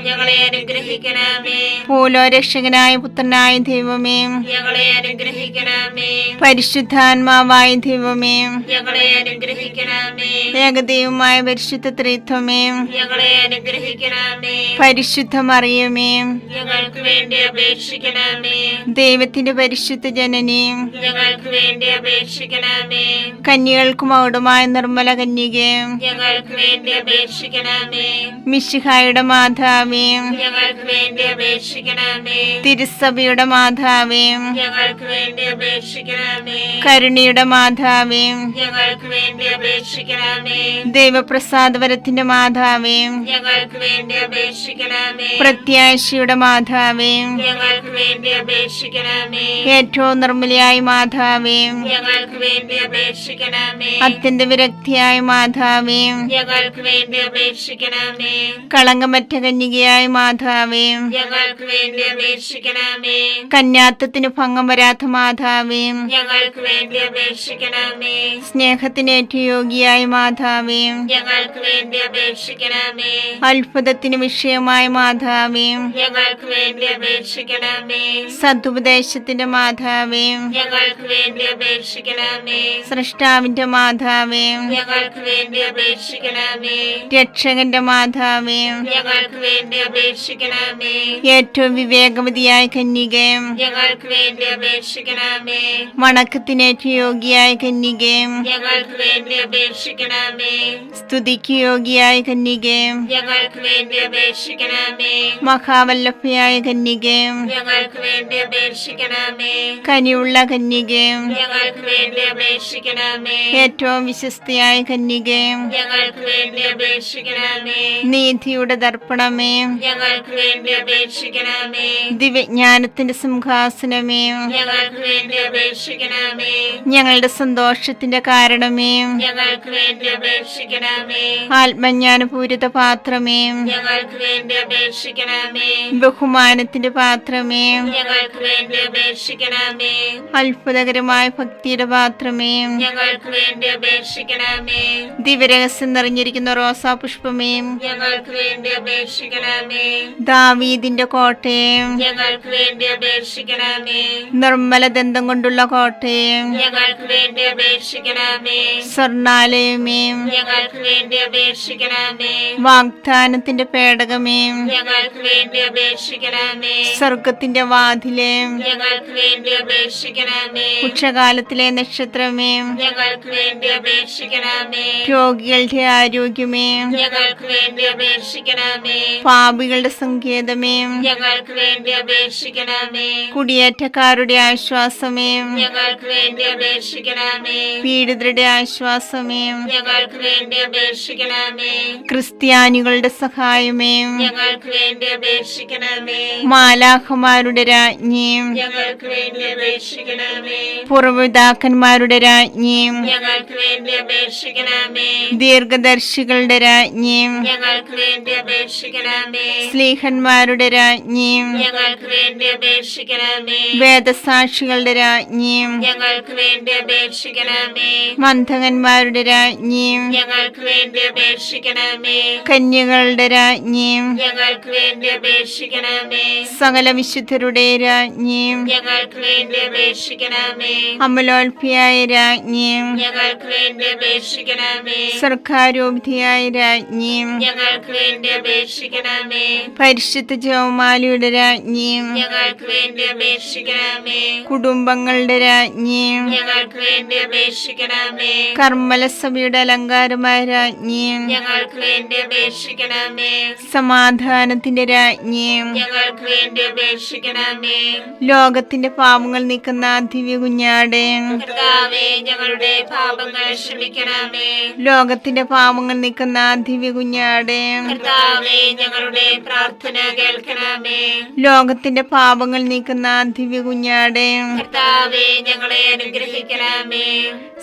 ഞങ്ങളെ അനുഗ്രഹിക്കണമേ. പൂലോരക്ഷകനായ പുത്രനായ ദൈവമേ, ഞങ്ങളെ അനുഗ്രഹിക്കണമേ. പരിശുദ്ധാത്മാവായ ദൈവമേ, ഞങ്ങളെ അനുഗ്രഹിക്കണമേ. ഏകദൈവമായ പരിശുദ്ധ ത്രിത്വമേ, ഞങ്ങളെ അനുഗ്രഹിക്കണമേ. പരിശുദ്ധ മറിയമേ, ഞങ്ങൾക്ക് വേണ്ടി അപേക്ഷിക്കണമേ. ദൈവത്തിന്റെ പരിശുദ്ധ ജനനി, ഞങ്ങൾക്ക് വേണ്ടി അപേക്ഷിക്കണമേ. കന്യകൾക്ക് മകുടമായ നിർമ്മല കന്യകേ, ഞങ്ങൾക്ക് വേണ്ടി അപേക്ഷിക്കണമേ. മിശിഹായുടെ മാതാവേ, ഞങ്ങൾക്ക് വേണ്ടി അപേക്ഷിക്കണമേ. തിരുസഭയുടെ മാതാവേ, ഞങ്ങൾക്ക് വേണ്ടി അപേക്ഷിക്കണമേ. കരുണയുടെ മാതാവേ, ഞങ്ങൾക്ക് വേണ്ടി അപേക്ഷിക്കണമേ. ദൈവപ്രസാദവരത്തിന്റെ മാതാവേ, ഞങ്ങൾക്ക് വേണ്ടി അപേക്ഷിക്കണമേ. പ്രത്യാശയുടെ മാതാവേ, ഞങ്ങൾക്ക് വേണ്ടി അപേക്ഷിക്കണമേ. ഏറ്റവും നിർമ്മലയായ മാതാവേ, ഞങ്ങൾക്ക് വേണ്ടി അപേക്ഷിക്കണമേ. അത്യന്ത വിരക്തിയായ മാതാവേ, ഞങ്ങൾക്ക് വേണ്ടി അപേക്ഷിക്കണമേ. കളങ്കമറ്റ കന്യകയായ മാതാവേ, ഞങ്ങൾക്ക് വേണ്ടി അപേക്ഷിക്കണമേ. കന്യാത്വത്തിന് ഭംഗം വരാത്ത മാതാവേ, ഞങ്ങൾക്ക് വേണ്ടി അപേക്ഷിക്കണമേ. സ്നേഹത്തിനേറ്റ യോഗിയായ മാതാവേ, ഞങ്ങൾക്ക് വേണ്ടി അപേക്ഷിക്കണമേ. അത്ഭുതത്തിന് വിഷയമായ മാതാവേ, ഞങ്ങൾക്ക് വേണ്ടി അപേക്ഷിക്കണമേ. സതുപദേശത്തിന്റെ മാതാവേ, ഞങ്ങൾക്ക് വേണ്ടി അപേക്ഷിക്കണമേ. സൃഷ്ടാവിന്റെ മാതാവേ, ഞങ്ങൾക്ക് വേണ്ടി അപേക്ഷിക്കണമേ. രക്ഷകന്റെ മാതാവേ, ഞങ്ങൾക്ക് വേണ്ടി അപേക്ഷിക്കണമേ. ഏറ്റവും വിവേകവതിയായ കന്യകേ, ഞങ്ങൾക്ക് വേണ്ടി അപേക്ഷിക്കണമേ. വണക്കത്തിനേറ്റ യോഗിയായ കന്യകേ, ഞങ്ങൾക്ക് വേണ്ടി അപേക്ഷിക്കണമേ. സ്തുതിക്ക് യോഗിയായ കന്യകേ, ഞങ്ങൾക്ക് വേണ്ടി അപേക്ഷിക്കണമേ. മഹാവല്ലഭയായ കന്യകേ, ഞങ്ങൾക്ക് വേണ്ടി അപേക്ഷിക്കണമേ. കനിയുള്ള കന്യകേ, ഞങ്ങൾക്ക് വേണ്ടി അപേക്ഷിക്കണമേ. ഏറ്റവും വിശ്വസ്തയായ കന്യകേ, ഞങ്ങൾക്ക് വേണ്ടി അപേക്ഷിക്കണമേ. നീതിയുടെ ദർപ്പണമേ, ഞങ്ങൾക്ക് വേണ്ടി അപേക്ഷിക്കണമേ. ദിവ്യജ്ഞാനത്തിന്റെ സിംഹാസനമേ, ഞങ്ങൾക്ക് വേണ്ടി അപേക്ഷിക്കണമേ. ഞങ്ങളുടെ സന്തോഷത്തിന്റെ കാരണമേ, ഞങ്ങൾക്ക് വേണ്ടി അപേക്ഷിക്കണമേ. ആത്മജ്ഞാനപൂരിത പാത്രമേ, ഞങ്ങൾക്ക് വേണ്ടി അപേക്ഷിക്കണമേ. ബഹുമാനത്തിന്റെ പാത്രമേ, ഞങ്ങൾക്ക് വേണ്ടി അപേക്ഷിക്കണമേ. അത്ഭുതകരമായ ഭക്തിയുടെ പാത്രമേ, ഞങ്ങൾക്ക് വേണ്ടി അപേക്ഷിക്കണമേ. ദിവ്യരഹസ്യം നിറഞ്ഞിരിക്കുന്ന റോസാ പുഷ്പമേ, ഞങ്ങൾക്ക് വേണ്ടി അപേക്ഷിക്കണമേ. ദാവീദിന്റെ കോട്ടയെ, ഞങ്ങൾക്ക് വേണ്ടി അപേക്ഷിക്കണമേ. നിർമ്മല ദന്തം കൊണ്ടുള്ള കോട്ടയെ, ഞങ്ങൾക്ക് വേണ്ടി അപേക്ഷിക്കണമേ. സ്വർണാലയമേ, ഞങ്ങൾക്ക് വേണ്ടി അപേക്ഷിക്കണമേ. വാഗ്ദാനത്തിന്റെ പേടകമേ, ഞങ്ങൾക്ക് വേണ്ടി അപേക്ഷിക്കണമേ. സ്വർഗത്തിന്റെ വാതിലെ, ഞങ്ങൾക്ക് വേണ്ടി അപേക്ഷിക്കണമേ. ഉച്ചകാലത്തിലെ നക്ഷത്രമേ, ഞങ്ങൾക്ക് വേണ്ടി അപേക്ഷിക്കണമേ. രോഗികളുടെ ആരോഗ്യമേ, ഞങ്ങൾക്ക് വേണ്ടി അപേക്ഷിക്കണമേ. പാപികളുടെ സങ്കേതമേ, ഞങ്ങൾക്ക് വേണ്ടി അപേക്ഷിക്കണമേ. കുടിയേറ്റക്കാരുടെ ആശ്വാസമേ, ഞങ്ങൾക്ക് വേണ്ടി അപേക്ഷിക്കണമേ. പീഡിതരുടെ ആശ്വാസമേ, ഞങ്ങൾക്ക് വേണ്ടി അപേക്ഷിക്കണമേ. ക്രിസ്ത്യാനികളുടെ സഹായമേ, ഞങ്ങൾക്ക് വേണ്ടി അപേക്ഷിക്കണമേ. മാലാഖമാരുടെ രാജ്ഞി, ഞങ്ങൾക്ക് വേണ്ടി അപേക്ഷിക്കണമേ. പൂർവ്വപിതാക്കന്മാരുടെ രാജ്ഞി, ഞങ്ങൾക്ക് വേണ്ടി അപേക്ഷിക്കണമേ. ദീർഘദർശികളുടെ രാജ്ഞി, ഞങ്ങൾക്ക് വേണ്ടി അപേക്ഷിക്കണമേ. സ്ലീഹന്മാരുടെ രാജ്ഞി, ഞങ്ങൾക്ക് വേണ്ടി അപേക്ഷിക്കണമേ. വേദസാക്ഷികളുടെ രാജ്ഞി, ഞങ്ങൾക്ക് വേണ്ടി അപേക്ഷിക്കണമേ. മന്ധകന്മാരുടെ രാജ്ഞി, ഞങ്ങൾക്ക് വേണ്ടി അപേക്ഷിക്കണമേ. കന്യകളുടെ രാജ്ഞി, ഞങ്ങൾക്ക് വേണ്ടി അപേക്ഷിക്കണമേ. സകല വിശുദ്ധരുടെ രാജ്ഞി, ഞങ്ങൾക്ക് വേണ്ടി അപേക്ഷിക്കണമേ. അമലോത്ഭയായ രാജ്ഞി, ഞങ്ങൾക്ക് വേണ്ടി അപേക്ഷിക്കണമേ. സർക്കാരോപിധിയായ രാജ്ഞി, ഞങ്ങൾക്ക് വേണ്ടി അപേക്ഷിക്കണമേ. പരിശുദ്ധ ജപമാലയുടെ രാജ്ഞി, ഞങ്ങൾക്ക് വേണ്ടി അപേക്ഷിക്കണമേ. കുടുംബങ്ങളുടെ രാജ്ഞി, ഞങ്ങൾക്ക് വേണ്ടി അപേക്ഷിക്കണമേ. കർമ്മലസഭയുടെ അലങ്കാരമായ രാജ്ഞി, ഞങ്ങൾക്ക് വേണ്ടി അപേക്ഷിക്കണമേ. സമാധാനത്തിന്റെ രാജ്ഞി, ഞങ്ങൾക്ക് വേണ്ടി അപേക്ഷിക്കണമേ. ലോകത്തിന്റെ പാപങ്ങൾ നീക്കുന്ന ദിവ്യ കുഞ്ഞാടെ, കർത്താവേ, ഞങ്ങളുടെ പാപങ്ങൾ ക്ഷമിക്കണമേ. ലോകത്തിന്റെ പാപങ്ങൾ നീക്കുന്ന ദിവ്യ കുഞ്ഞാടെ, കർത്താവേ, ഞങ്ങളുടെ പ്രാർത്ഥന കേൾക്കണമേ. ലോകത്തിന്റെ പാപങ്ങൾ നീക്കുന്ന ദിവ്യ കുഞ്ഞാടെ, കർത്താവേ, ഞങ്ങളെ അനുഗ്രഹിക്കണമേ.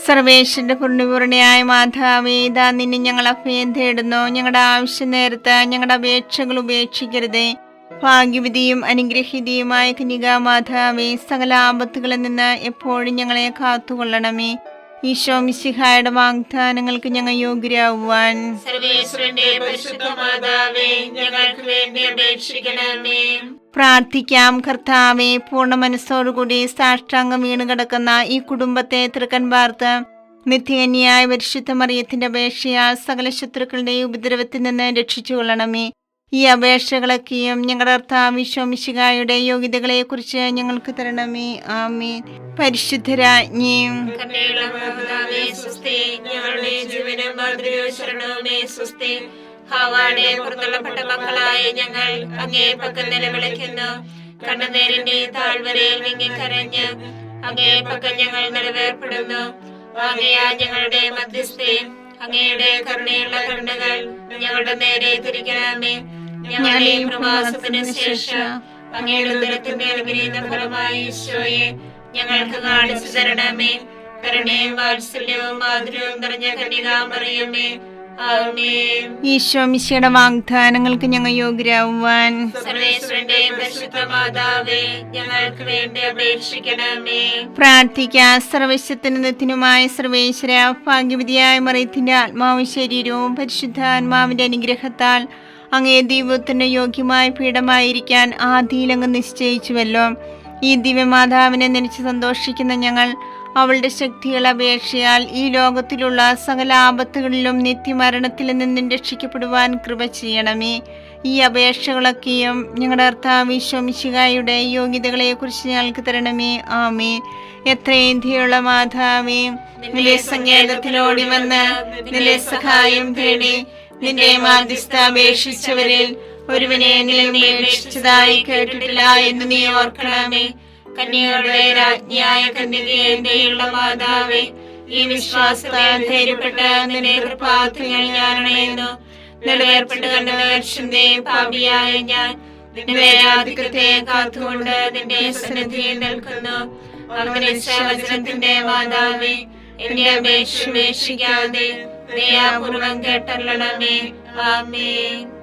സർവേശ്വരന്റെ പൂർണ്ണപൂർണയായ മാതാവേ, ഇതാ നിന്നെ ഞങ്ങൾ അഭയം തേടുന്നു. ഞങ്ങളുടെ ആവശ്യ നേരത്ത് ഞങ്ങളുടെ അപേക്ഷകൾ ഉപേക്ഷിക്കരുതേ. ഭാഗ്യവതിയും അനുഗ്രഹീതയുമായ കന്യകാമാതാവേ, സകല ആപത്തുകളിൽ നിന്ന് എപ്പോഴും ഞങ്ങളെ കാത്തുകൊള്ളണമേ. ഈശോ മിശിഹായുടെ വാഗ്ദാനങ്ങൾക്ക് ഞങ്ങൾ യോഗ്യരാകുവാൻ സർവേശ്വരന്റെ പരിശുദ്ധ മാതാവേ, ഞങ്ങൾക്ക് വേണ്ടി അപേക്ഷിക്കണമേ. പ്രാർത്ഥിക്കാം. കർത്താവേ, പൂർണ്ണ മനസ്സോടുകൂടി സാഷ്ടാംഗം വീണ് കിടക്കുന്ന ഈ കുടുംബത്തെ തൃക്കൻ പാർത്ത് നിത്യകന്യായ പരിശുദ്ധ മറിയത്തിന്റെ അപേക്ഷയാൽ സകല ശത്രുക്കളുടെ ഉപദ്രവത്തിൽ നിന്ന് രക്ഷിച്ചുകൊള്ളണമേ. ഈ അപേക്ഷകളൊക്കെയും ഞങ്ങളുടെ കർത്താവ് ഈശോ മിശിഹായുടെ യോഗ്യതകളെ കുറിച്ച് ഞങ്ങൾക്ക് തരണമേ. ആമേൻ. പരിശുദ്ധരാജ്ഞി, കരുണയുള്ള മാതാവേ, സ്വസ്തി. ഞങ്ങളുടെ ജീവനും മാതൃകയും ശരണവുമേ, സ്വസ്തി. ഹവ്വായുടെ പുറത്തള്ളപ്പെട്ട മക്കളായ ഞങ്ങൾ അങ്ങേ പക്കൽ നിലവിളിക്കുന്നു. കണ്ണുനീരിന്റെ താഴ്വരയിൽ വിങ്ങിക്കരഞ്ഞ് അങ്ങേ പക്കൽ ഞങ്ങൾ നിലവേർപ്പെടുന്നു. ആകയാൽ ഞങ്ങളുടെ മധ്യസ്ഥേ, അങ്ങയുടെ കരുണയുള്ള കണ്ണുകൾ ഞങ്ങളുടെ നേരെ തിരിക്കണമേ. ഞങ്ങളുടെ ഈ പ്രവാസത്തിന് ശേഷം അങ്ങയുടെ ഉദരത്തിന്റെ അനുഗ്രഹീത ഫലമായി ഈശോയെ ഞങ്ങൾക്ക് കാണിച്ചു തരണമേ. കരുണയും വാത്സല്യവും മാധുര്യവും നിറഞ്ഞ കന്യകാമറിയമേ, ആമേൻ. ഈശോ മിശിയുടെ വാഗ്ദാനങ്ങൾക്ക് ഞങ്ങൾ യോഗ്യരാകുവാൻ സർവേശ്വരന്റെ പരിശുദ്ധ മാതാവേ, ഞങ്ങൾക്ക് വേണ്ടി അപേക്ഷിക്കണമേ. പ്രാർത്ഥിക്കാം. സർവശക്തനുമായ സർവേശ്വര, ഭാഗ്യവതിയായ മറിയത്തിന്റെ ആത്മാവും ശരീരവും പരിശുദ്ധാത്മാവിന്റെ അനുഗ്രഹത്താൽ അങ്ങേ ദൈവത്തിന് യോഗ്യമായ പീഠമായിരിക്കാൻ ആദിയിലങ്ങ് നിശ്ചയിച്ചുവല്ലോ. ഈ ദിവ്യമാതാവിനെ നനച്ച് സന്തോഷിക്കുന്ന ഞങ്ങൾ അവളുടെ ശക്തിയുള്ള അപേക്ഷയാൽ ഈ ലോകത്തിലുള്ള സകല ആപത്തുകളിലും നിത്യമരണത്തിൽ നിന്നും രക്ഷിക്കപ്പെടുവാൻ കൃപ ചെയ്യണമേ. ഈ അപേക്ഷകളൊക്കെയും ഞങ്ങളുടെ കർത്താവ് ഈശോ മിശിഹായുടെ യോഗ്യതകളെ കുറിച്ച് ഞങ്ങൾക്ക് തരണമേ. ആമേ. എത്രയും ദയുള്ള മാതാവേ, നിന്റെ സങ്കേതത്തിലോടി വന്ന് നിന്റെ സഹായം തേടി നിന്റെ മാധ്യസ്ഥ അപേക്ഷിച്ചവരിൽ ഒരുവനെങ്കിലും നീ അപേക്ഷിച്ചതായി കേട്ടിട്ടില്ല എന്ന് നീ ഓർക്കണമേ. കന്യകളുടെ രാജ്ഞിയായ കന്യകയെ ദയുള്ള മാതാവേ, ഈ വിശ്വാസത്താൽ ധൈര്യപ്പെട്ട് നിന്റെ കൃപാർത്ഥങ്ങൾ ഞാനണയുന്നു. നിലവേർപ്പെട്ട് കണ്ട പാപിയായ ഞാൻ നിന്റെ ആധിക്യത്തെ കാത്തുകൊണ്ട് നിന്റെ സന്നിധിയിൽ നിൽക്കുന്നു. അങ്ങനെ വചനത്തിന്റെ മാതാവേ, എന്റെ അപേക്ഷിക്കാതെ ദയാപൂർവം കേട്ടല്ലണമേ. ആമേൻ.